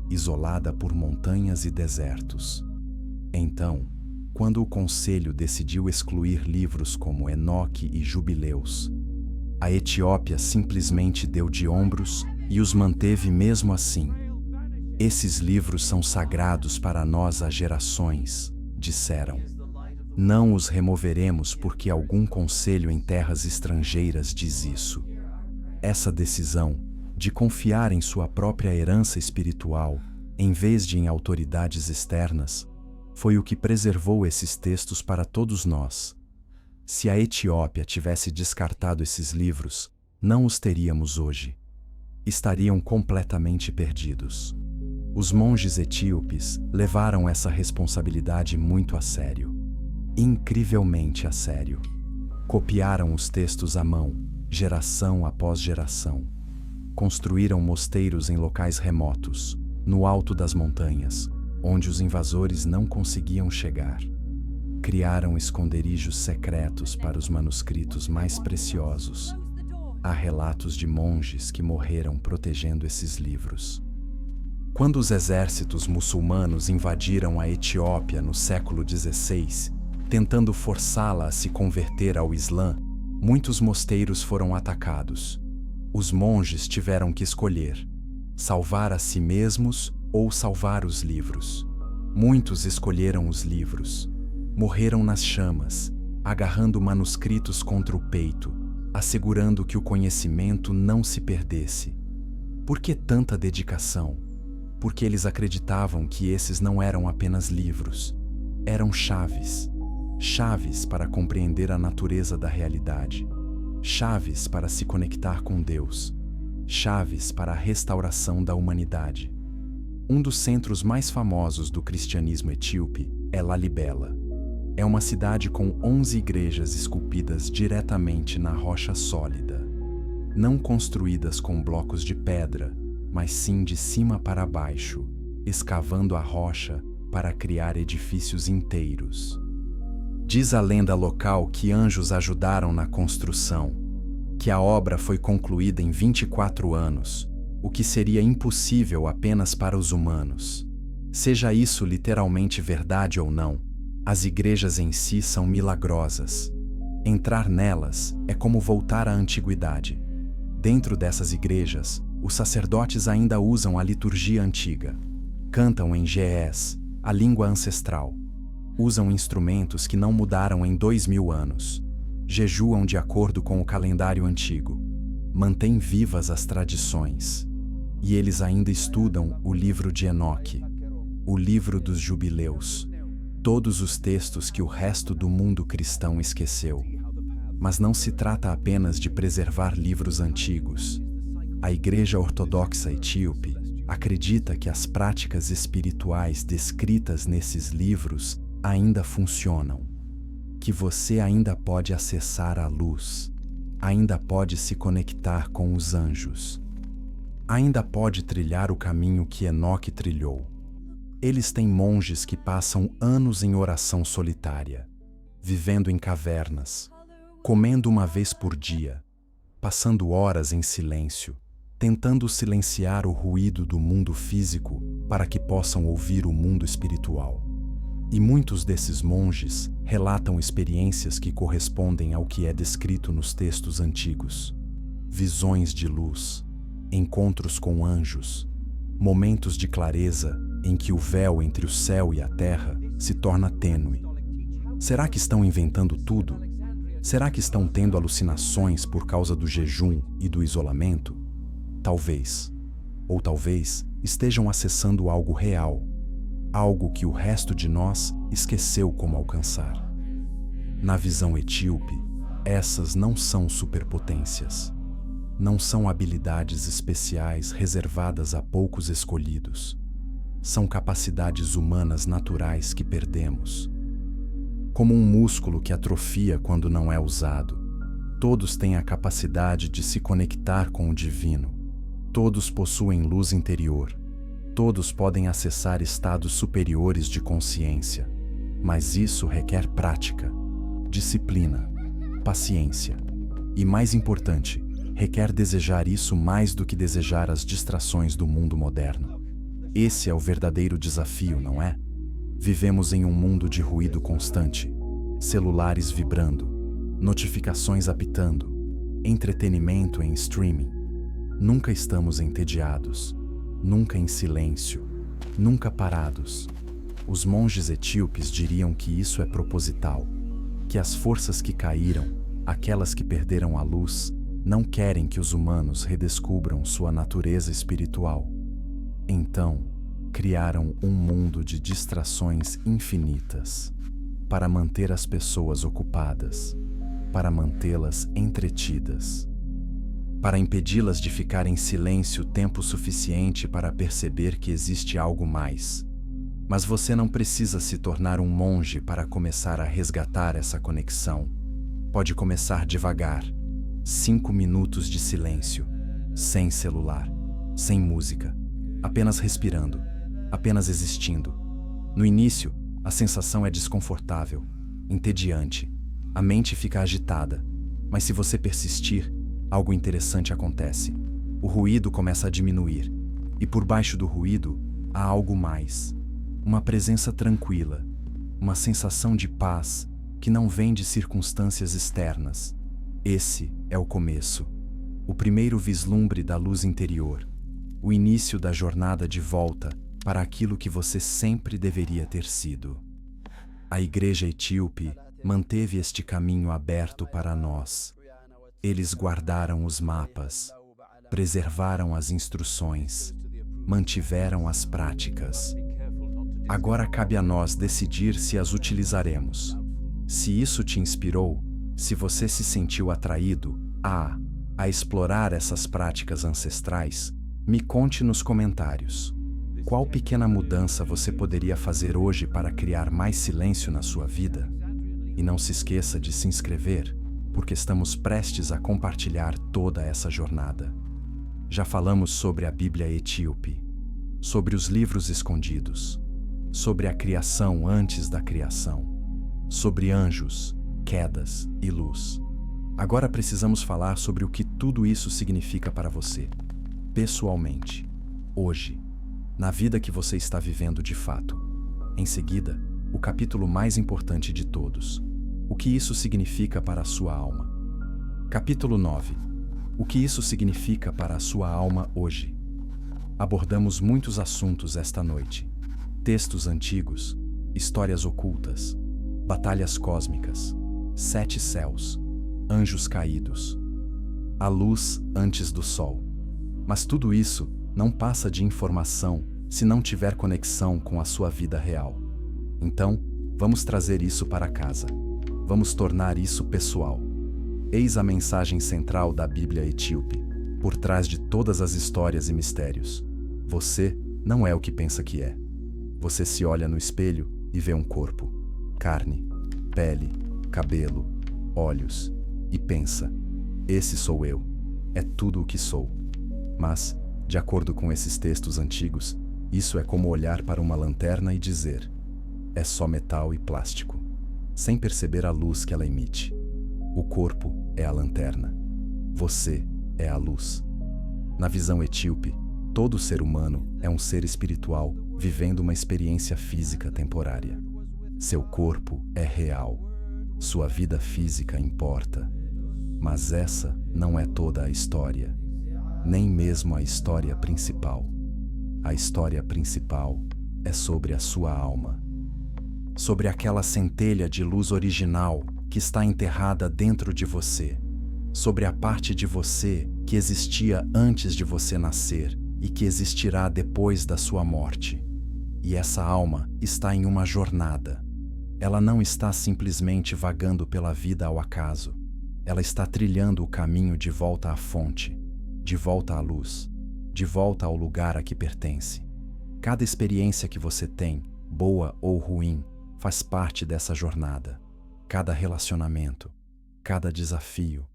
isolada por montanhas e desertos. Então, quando o conselho decidiu excluir livros como Enoque e Jubileus, a Etiópia simplesmente deu de ombros e os manteve mesmo assim. Esses livros são sagrados para nós há gerações, disseram. Não os removeremos porque algum conselho em terras estrangeiras diz isso. Essa decisão de confiar em sua própria herança espiritual, em vez de em autoridades externas, foi o que preservou esses textos para todos nós. Se a Etiópia tivesse descartado esses livros, não os teríamos hoje. Estariam completamente perdidos. Os monges etíopes levaram essa responsabilidade muito a sério. Incrivelmente a sério. Copiaram os textos à mão, geração após geração. Construíram mosteiros em locais remotos, no alto das montanhas, onde os invasores não conseguiam chegar. Criaram esconderijos secretos para os manuscritos mais preciosos. Há relatos de monges que morreram protegendo esses livros. Quando os exércitos muçulmanos invadiram a Etiópia no século XVI, tentando forçá-la a se converter ao Islã, muitos mosteiros foram atacados. Os monges tiveram que escolher: salvar a si mesmos ou salvar os livros. Muitos escolheram os livros. Morreram nas chamas, agarrando manuscritos contra o peito, assegurando que o conhecimento não se perdesse. Por que tanta dedicação? Porque eles acreditavam que esses não eram apenas livros, eram chaves. Chaves para compreender a natureza da realidade. Chaves para se conectar com Deus. Chaves para a restauração da humanidade. Um dos centros mais famosos do cristianismo etíope é Lalibela. É uma cidade com 11 igrejas esculpidas diretamente na rocha sólida. Não construídas com blocos de pedra, mas sim de cima para baixo, escavando a rocha para criar edifícios inteiros. Diz a lenda local que anjos ajudaram na construção, que a obra foi concluída em 24 anos, o que seria impossível apenas para os humanos. Seja isso literalmente verdade ou não, as igrejas em si são milagrosas. Entrar nelas é como voltar à antiguidade. Dentro dessas igrejas, os sacerdotes ainda usam a liturgia antiga. Cantam em ge'ez, a língua ancestral. Usam instrumentos que não mudaram em 2000 anos. Jejuam de acordo com o calendário antigo. Mantêm vivas as tradições. E eles ainda estudam o livro de Enoque, o livro dos jubileus, todos os textos que o resto do mundo cristão esqueceu. Mas não se trata apenas de preservar livros antigos. A Igreja Ortodoxa Etíope acredita que as práticas espirituais descritas nesses livros ainda funcionam, que você ainda pode acessar a luz, ainda pode se conectar com os anjos, ainda pode trilhar o caminho que Enoque trilhou. Eles têm monges que passam anos em oração solitária, vivendo em cavernas, comendo uma vez por dia, passando horas em silêncio, tentando silenciar o ruído do mundo físico para que possam ouvir o mundo espiritual. E muitos desses monges relatam experiências que correspondem ao que é descrito nos textos antigos: visões de luz, encontros com anjos, momentos de clareza em que o véu entre o céu e a terra se torna tênue. Será que estão inventando tudo? Será que estão tendo alucinações por causa do jejum e do isolamento? Talvez. Ou talvez estejam acessando algo real, algo que o resto de nós esqueceu como alcançar. Na visão etíope, essas não são superpotências. Não são habilidades especiais reservadas a poucos escolhidos. São capacidades humanas naturais que perdemos. Como um músculo que atrofia quando não é usado, todos têm a capacidade de se conectar com o divino. Todos possuem luz interior. Todos podem acessar estados superiores de consciência, mas isso requer prática, disciplina, paciência e, mais importante, requer desejar isso mais do que desejar as distrações do mundo moderno. Esse é o verdadeiro desafio, não é? Vivemos em um mundo de ruído constante, celulares vibrando, notificações apitando, entretenimento em streaming. Nunca estamos entediados, nunca em silêncio, nunca parados. Os monges etíopes diriam que isso é proposital, que as forças que caíram, aquelas que perderam a luz, não querem que os humanos redescubram sua natureza espiritual. Então, criaram um mundo de distrações infinitas para manter as pessoas ocupadas, para mantê-las entretidas, para impedi-las de ficar em silêncio tempo suficiente para perceber que existe algo mais. Mas você não precisa se tornar um monge para começar a resgatar essa conexão. Pode começar devagar. 5 minutos de silêncio, sem celular, sem música, apenas respirando, apenas existindo. No início, a sensação é desconfortável, entediante, a mente fica agitada, mas se você persistir, algo interessante acontece. O ruído começa a diminuir, e por baixo do ruído há algo mais. Uma presença tranquila, uma sensação de paz que não vem de circunstâncias externas. Esse é o começo, o primeiro vislumbre da luz interior, o início da jornada de volta para aquilo que você sempre deveria ter sido. A Igreja Etíope manteve este caminho aberto para nós. Eles guardaram os mapas, preservaram as instruções, mantiveram as práticas. Agora cabe a nós decidir se as utilizaremos. Se isso te inspirou, se você se sentiu atraído a explorar essas práticas ancestrais, me conte nos comentários. Qual pequena mudança você poderia fazer hoje para criar mais silêncio na sua vida? E não se esqueça de se inscrever, porque estamos prestes a compartilhar toda essa jornada. Já falamos sobre a Bíblia Etíope, sobre os livros escondidos, sobre a criação antes da criação, sobre anjos, quedas e luz. Agora precisamos falar sobre o que tudo isso significa para você, pessoalmente, hoje, na vida que você está vivendo de fato. Em seguida, o capítulo mais importante de todos: o que isso significa para a sua alma. Capítulo 9. O que isso significa para a sua alma hoje. Abordamos muitos assuntos esta noite: textos antigos, histórias ocultas, batalhas cósmicas, 7 céus, anjos caídos, a luz antes do sol. Mas tudo isso não passa de informação se não tiver conexão com a sua vida real. Então, vamos trazer isso para casa. Vamos tornar isso pessoal. Eis a mensagem central da Bíblia Etíope, por trás de todas as histórias e mistérios. Você não é o que pensa que é. Você se olha no espelho e vê um corpo, carne, pele, cabelo, olhos, e pensa: esse sou eu, é tudo o que sou. Mas, de acordo com esses textos antigos, isso é como olhar para uma lanterna e dizer: é só metal e plástico, sem perceber a luz que ela emite. O corpo é a lanterna. Você é a luz. Na visão etíope, todo ser humano é um ser espiritual vivendo uma experiência física temporária. Seu corpo é real. Sua vida física importa. Mas essa não é toda a história. Nem mesmo a história principal. A história principal é sobre a sua alma. Sobre aquela centelha de luz original que está enterrada dentro de você. Sobre a parte de você que existia antes de você nascer e que existirá depois da sua morte. E essa alma está em uma jornada. Ela não está simplesmente vagando pela vida ao acaso. Ela está trilhando o caminho de volta à fonte, de volta à luz, de volta ao lugar a que pertence. Cada experiência que você tem, boa ou ruim, faz parte dessa jornada. Cada relacionamento, cada desafio,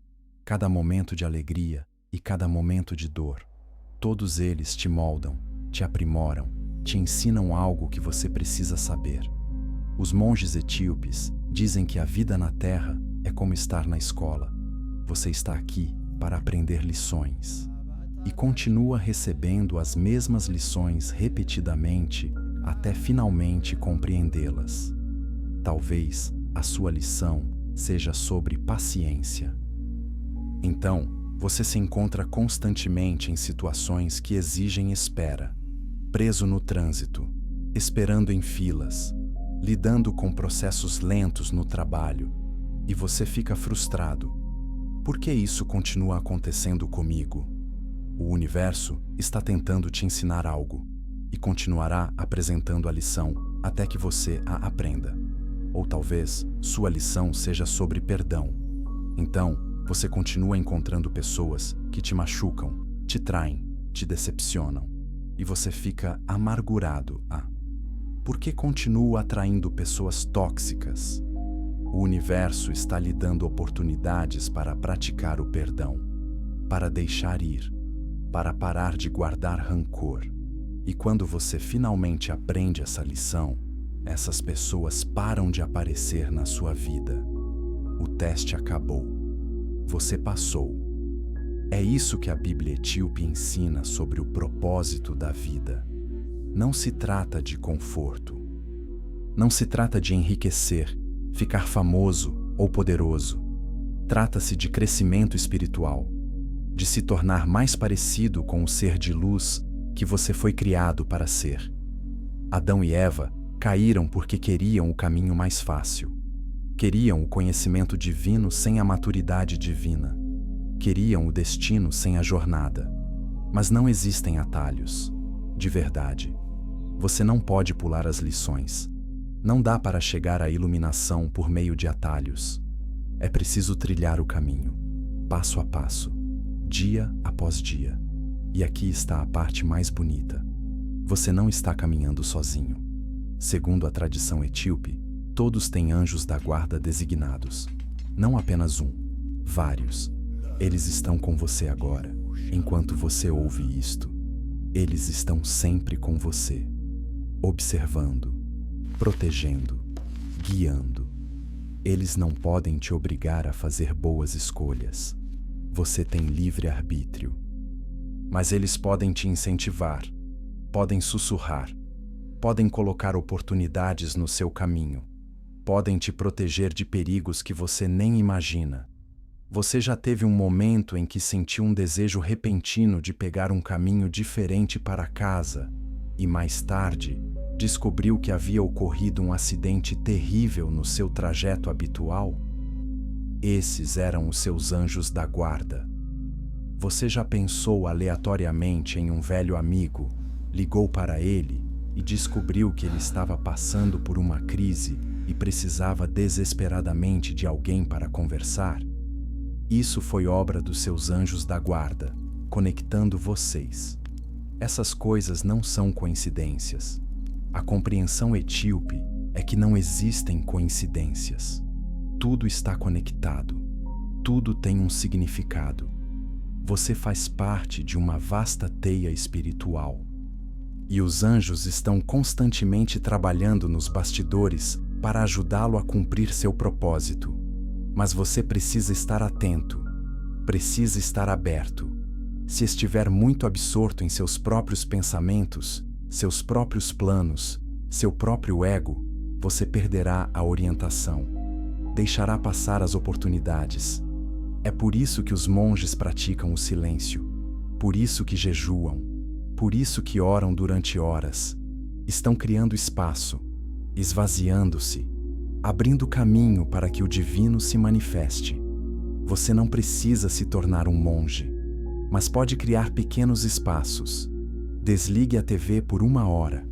cada momento de alegria e cada momento de dor, todos eles te moldam, te aprimoram, te ensinam algo que você precisa saber. Os monges etíopes dizem que a vida na Terra é como estar na escola. Você está aqui para aprender lições e continua recebendo as mesmas lições repetidamente até finalmente compreendê-las. Talvez a sua lição seja sobre paciência. Então, você se encontra constantemente em situações que exigem espera, preso no trânsito, esperando em filas, lidando com processos lentos no trabalho, e você fica frustrado. Por que isso continua acontecendo comigo? O universo está tentando te ensinar algo e continuará apresentando a lição até que você a aprenda. Ou talvez sua lição seja sobre perdão. Então, você continua encontrando pessoas que te machucam, te traem, te decepcionam, e você fica amargurado. Por que continuo atraindo pessoas tóxicas? O universo está lhe dando oportunidades para praticar o perdão, para deixar ir, para parar de guardar rancor. E quando você finalmente aprende essa lição, essas pessoas param de aparecer na sua vida. O teste acabou. Você passou. É isso que a Bíblia Etíope ensina sobre o propósito da vida. Não se trata de conforto. Não se trata de enriquecer, ficar famoso ou poderoso. Trata-se de crescimento espiritual, de se tornar mais parecido com o ser de luz que você foi criado para ser. Adão e Eva caíram porque queriam o caminho mais fácil. Queriam o conhecimento divino sem a maturidade divina. Queriam o destino sem a jornada. Mas não existem atalhos. De verdade. Você não pode pular as lições. Não dá para chegar à iluminação por meio de atalhos. É preciso trilhar o caminho, passo a passo, dia após dia. E aqui está a parte mais bonita. Você não está caminhando sozinho. Segundo a tradição etíope, todos têm anjos da guarda designados. Não apenas um, vários. Eles estão com você agora, enquanto você ouve isto. Eles estão sempre com você, observando, protegendo, guiando. Eles não podem te obrigar a fazer boas escolhas. Você tem livre arbítrio. Mas eles podem te incentivar, podem sussurrar, podem colocar oportunidades no seu caminho, podem te proteger de perigos que você nem imagina. Você já teve um momento em que sentiu um desejo repentino de pegar um caminho diferente para casa e, mais tarde, descobriu que havia ocorrido um acidente terrível no seu trajeto habitual? Esses eram os seus anjos da guarda. Você já pensou aleatoriamente em um velho amigo, ligou para ele e descobriu que ele estava passando por uma crise e precisava desesperadamente de alguém para conversar? Isso foi obra dos seus anjos da guarda, conectando vocês. Essas coisas não são coincidências. A compreensão etíope é que não existem coincidências. Tudo está conectado. Tudo tem um significado. Você faz parte de uma vasta teia espiritual. E os anjos estão constantemente trabalhando nos bastidores para ajudá-lo a cumprir seu propósito. Mas você precisa estar atento, precisa estar aberto. Se estiver muito absorto em seus próprios pensamentos, seus próprios planos, seu próprio ego, você perderá a orientação. Deixará passar as oportunidades. É por isso que os monges praticam o silêncio, por isso que jejuam, por isso que oram durante horas. Estão criando espaço, esvaziando-se, abrindo caminho para que o divino se manifeste. Você não precisa se tornar um monge, mas pode criar pequenos espaços. Desligue a TV por 1 hora.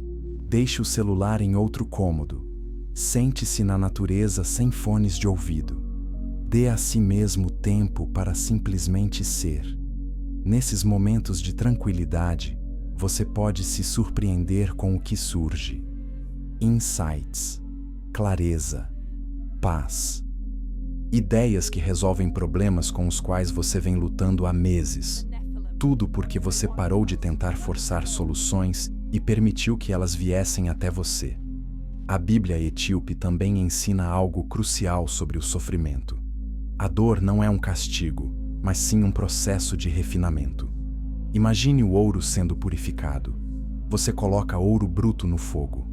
Deixe o celular em outro cômodo. Sente-se na natureza sem fones de ouvido. Dê a si mesmo tempo para simplesmente ser. Nesses momentos de tranquilidade, você pode se surpreender com o que surge. Insights, clareza, paz. Ideias que resolvem problemas com os quais você vem lutando há meses. Tudo porque você parou de tentar forçar soluções e permitiu que elas viessem até você. A Bíblia etíope também ensina algo crucial sobre o sofrimento. A dor não é um castigo, mas sim um processo de refinamento. Imagine o ouro sendo purificado. Você coloca ouro bruto no fogo.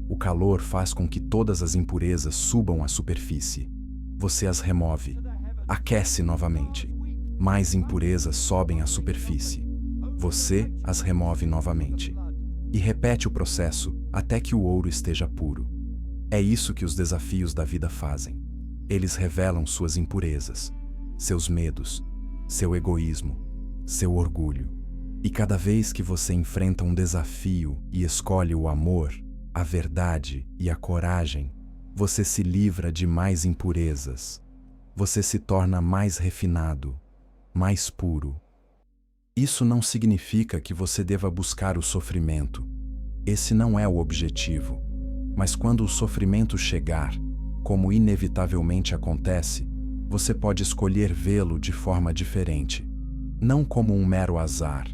O calor faz com que todas as impurezas subam à superfície. Você as remove, aquece novamente. Mais impurezas sobem à superfície. Você as remove novamente. E repete o processo até que o ouro esteja puro. É isso que os desafios da vida fazem. Eles revelam suas impurezas. seus medos, seu egoísmo, seu orgulho. E cada vez que você enfrenta um desafio e escolhe o amor, a verdade e a coragem, você se livra de mais impurezas. Você se torna mais refinado, mais puro. Isso não significa que você deva buscar o sofrimento. Esse não é o objetivo. Mas quando o sofrimento chegar, como inevitavelmente acontece, você pode escolher vê-lo de forma diferente. Não como um mero azar,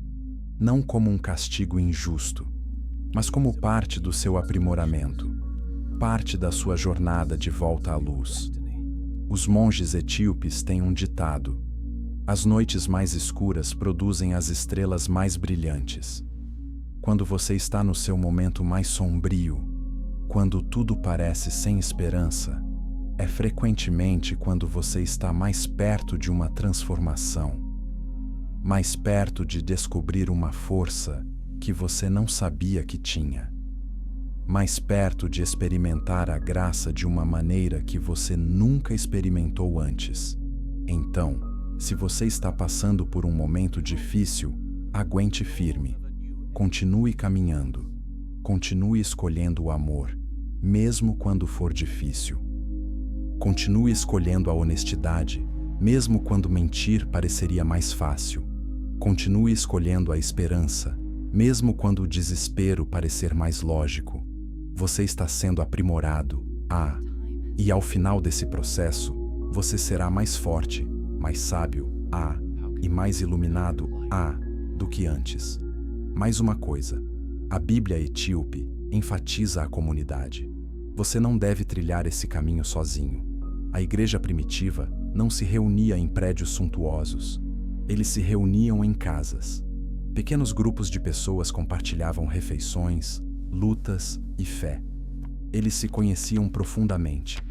não como um castigo injusto, mas como parte do seu aprimoramento, parte da sua jornada de volta à luz. Os monges etíopes têm um ditado: as noites mais escuras produzem as estrelas mais brilhantes. Quando você está no seu momento mais sombrio, quando tudo parece sem esperança, é frequentemente quando você está mais perto de uma transformação, mais perto de descobrir uma força que você não sabia que tinha, mais perto de experimentar a graça de uma maneira que você nunca experimentou antes. Então, se você está passando por um momento difícil, aguente firme. Continue caminhando. Continue escolhendo o amor, mesmo quando for difícil. Continue escolhendo a honestidade, mesmo quando mentir pareceria mais fácil. Continue escolhendo a esperança, mesmo quando o desespero parecer mais lógico. Você está sendo aprimorado. E ao final desse processo, você será mais forte, mais sábio, e mais iluminado, do que antes. Mais uma coisa, a Bíblia etíope enfatiza a comunidade. Você não deve trilhar esse caminho sozinho. A igreja primitiva não se reunia em prédios suntuosos. Eles se reuniam em casas. Pequenos grupos de pessoas compartilhavam refeições, lutas e fé. Eles se conheciam profundamente.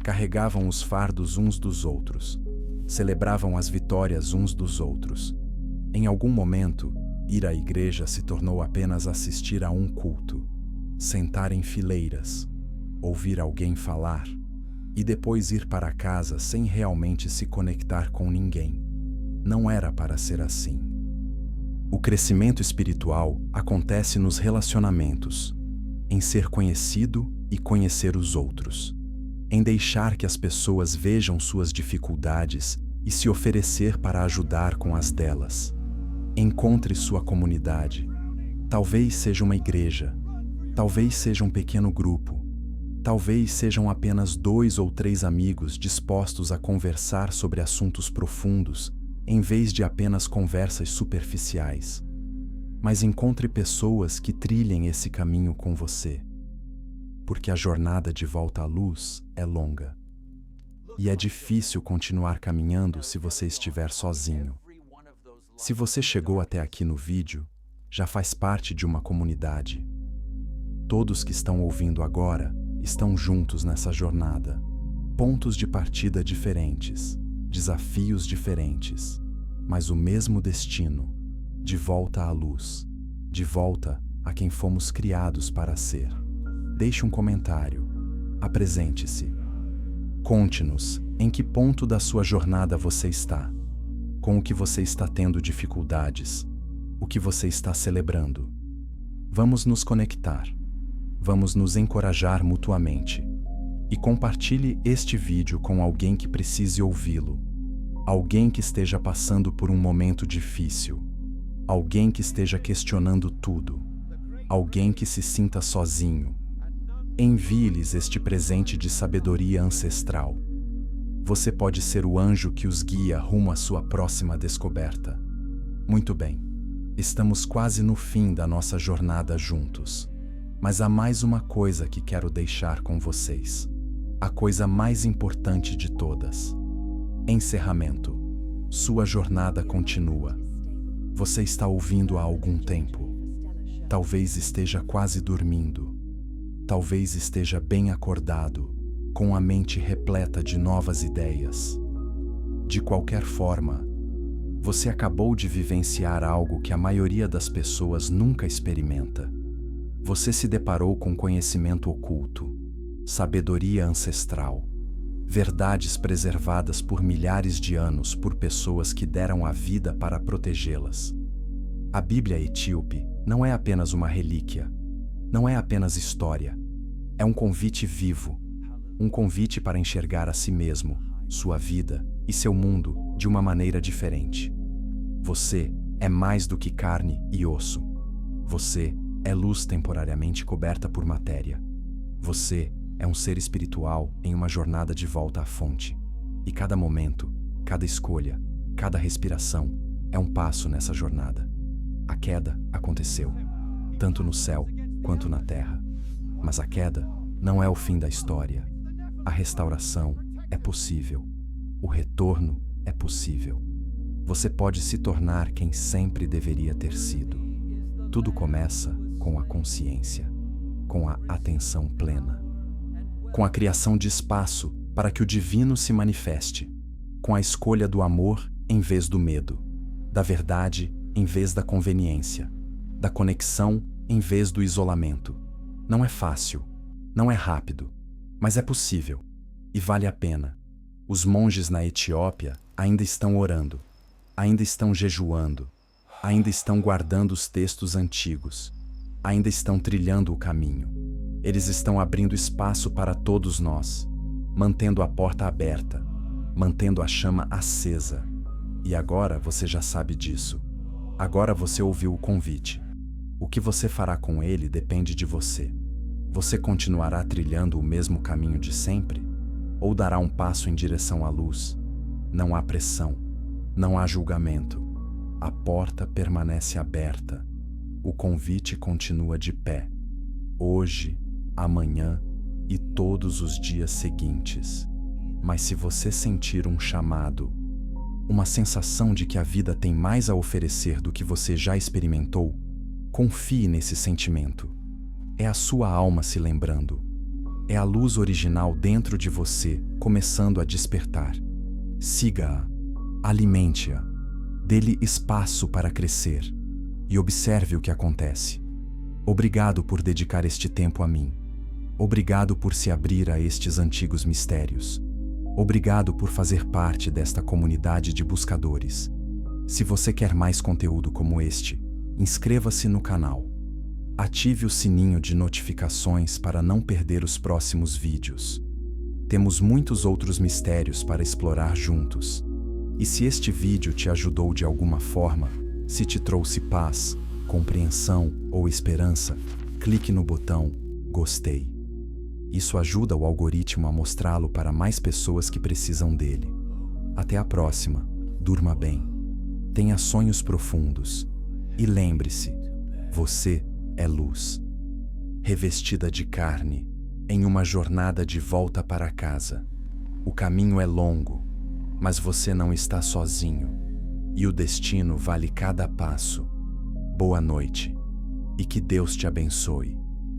Carregavam os fardos uns dos outros. Celebravam as vitórias uns dos outros. Em algum momento, ir à igreja se tornou apenas assistir a um culto, sentar em fileiras, ouvir alguém falar e depois ir para casa sem realmente se conectar com ninguém. Não era para ser assim. O crescimento espiritual acontece nos relacionamentos, em ser conhecido e conhecer os outros, em deixar que as pessoas vejam suas dificuldades e se oferecer para ajudar com as delas. Encontre sua comunidade. Talvez seja uma igreja, talvez seja um pequeno grupo, talvez sejam apenas 2 ou 3 amigos dispostos a conversar sobre assuntos profundos, em vez de apenas conversas superficiais. Mas encontre pessoas que trilhem esse caminho com você, porque a jornada de volta à luz é longa. E é difícil continuar caminhando se você estiver sozinho. Se você chegou até aqui no vídeo, já faz parte de uma comunidade. Todos que estão ouvindo agora estão juntos nessa jornada. Pontos de partida diferentes, desafios diferentes, mas o mesmo destino, de volta à luz, de volta a quem fomos criados para ser. Deixe um comentário, apresente-se. Conte-nos em que ponto da sua jornada você está, com o que você está tendo dificuldades, o que você está celebrando. Vamos nos conectar, vamos nos encorajar mutuamente. E compartilhe este vídeo com alguém que precise ouvi-lo, alguém que esteja passando por um momento difícil, alguém que esteja questionando tudo, alguém que se sinta sozinho. Envie-lhes este presente de sabedoria ancestral. Você pode ser o anjo que os guia rumo à sua próxima descoberta. Muito bem, estamos quase no fim da nossa jornada juntos. Mas há mais uma coisa que quero deixar com vocês. A coisa mais importante de todas. Encerramento. Sua jornada continua. Você está ouvindo há algum tempo. Talvez esteja quase dormindo. Talvez esteja bem acordado, com a mente repleta de novas ideias. De qualquer forma, você acabou de vivenciar algo que a maioria das pessoas nunca experimenta. Você se deparou com conhecimento oculto, sabedoria ancestral. verdades preservadas por milhares de anos por pessoas que deram a vida para protegê-las. A Bíblia etíope não é apenas uma relíquia, não é apenas história, é um convite vivo, um convite para enxergar a si mesmo, sua vida e seu mundo de uma maneira diferente. Você é mais do que carne e osso. Você é luz temporariamente coberta por matéria. Você é um ser espiritual em uma jornada de volta à fonte. E cada momento, cada escolha, cada respiração é um passo nessa jornada. A queda aconteceu, tanto no céu quanto na terra. Mas a queda não é o fim da história. A restauração é possível. O retorno é possível. Você pode se tornar quem sempre deveria ter sido. Tudo começa com a consciência, com a atenção plena, com a criação de espaço para que o divino se manifeste, com a escolha do amor em vez do medo, da verdade em vez da conveniência, da conexão em vez do isolamento. Não é fácil, não é rápido, mas é possível e vale a pena. Os monges na Etiópia ainda estão orando, ainda estão jejuando, ainda estão guardando os textos antigos, ainda estão trilhando o caminho. Eles estão abrindo espaço para todos nós, mantendo a porta aberta, mantendo a chama acesa. E agora você já sabe disso. Agora você ouviu o convite. O que você fará com ele depende de você. Você continuará trilhando o mesmo caminho de sempre? Ou dará um passo em direção à luz? Não há pressão, não há julgamento. A porta permanece aberta. O convite continua de pé. Hoje, amanhã e todos os dias seguintes. Mas se você sentir um chamado, uma sensação de que a vida tem mais a oferecer do que você já experimentou, confie nesse sentimento. É a sua alma se lembrando. É a luz original dentro de você começando a despertar. Siga-a, alimente-a, dê-lhe espaço para crescer e observe o que acontece. Obrigado por dedicar este tempo a mim. Obrigado por se abrir a estes antigos mistérios. Obrigado por fazer parte desta comunidade de buscadores. Se você quer mais conteúdo como este, inscreva-se no canal. Ative o sininho de notificações para não perder os próximos vídeos. Temos muitos outros mistérios para explorar juntos. E se este vídeo te ajudou de alguma forma, se te trouxe paz, compreensão ou esperança, clique no botão Gostei. Isso ajuda o algoritmo a mostrá-lo para mais pessoas que precisam dele. Até a próxima. Durma bem. Tenha sonhos profundos. E lembre-se, você é luz, revestida de carne, em uma jornada de volta para casa. O caminho é longo, mas você não está sozinho, e o destino vale cada passo. Boa noite, e que Deus te abençoe.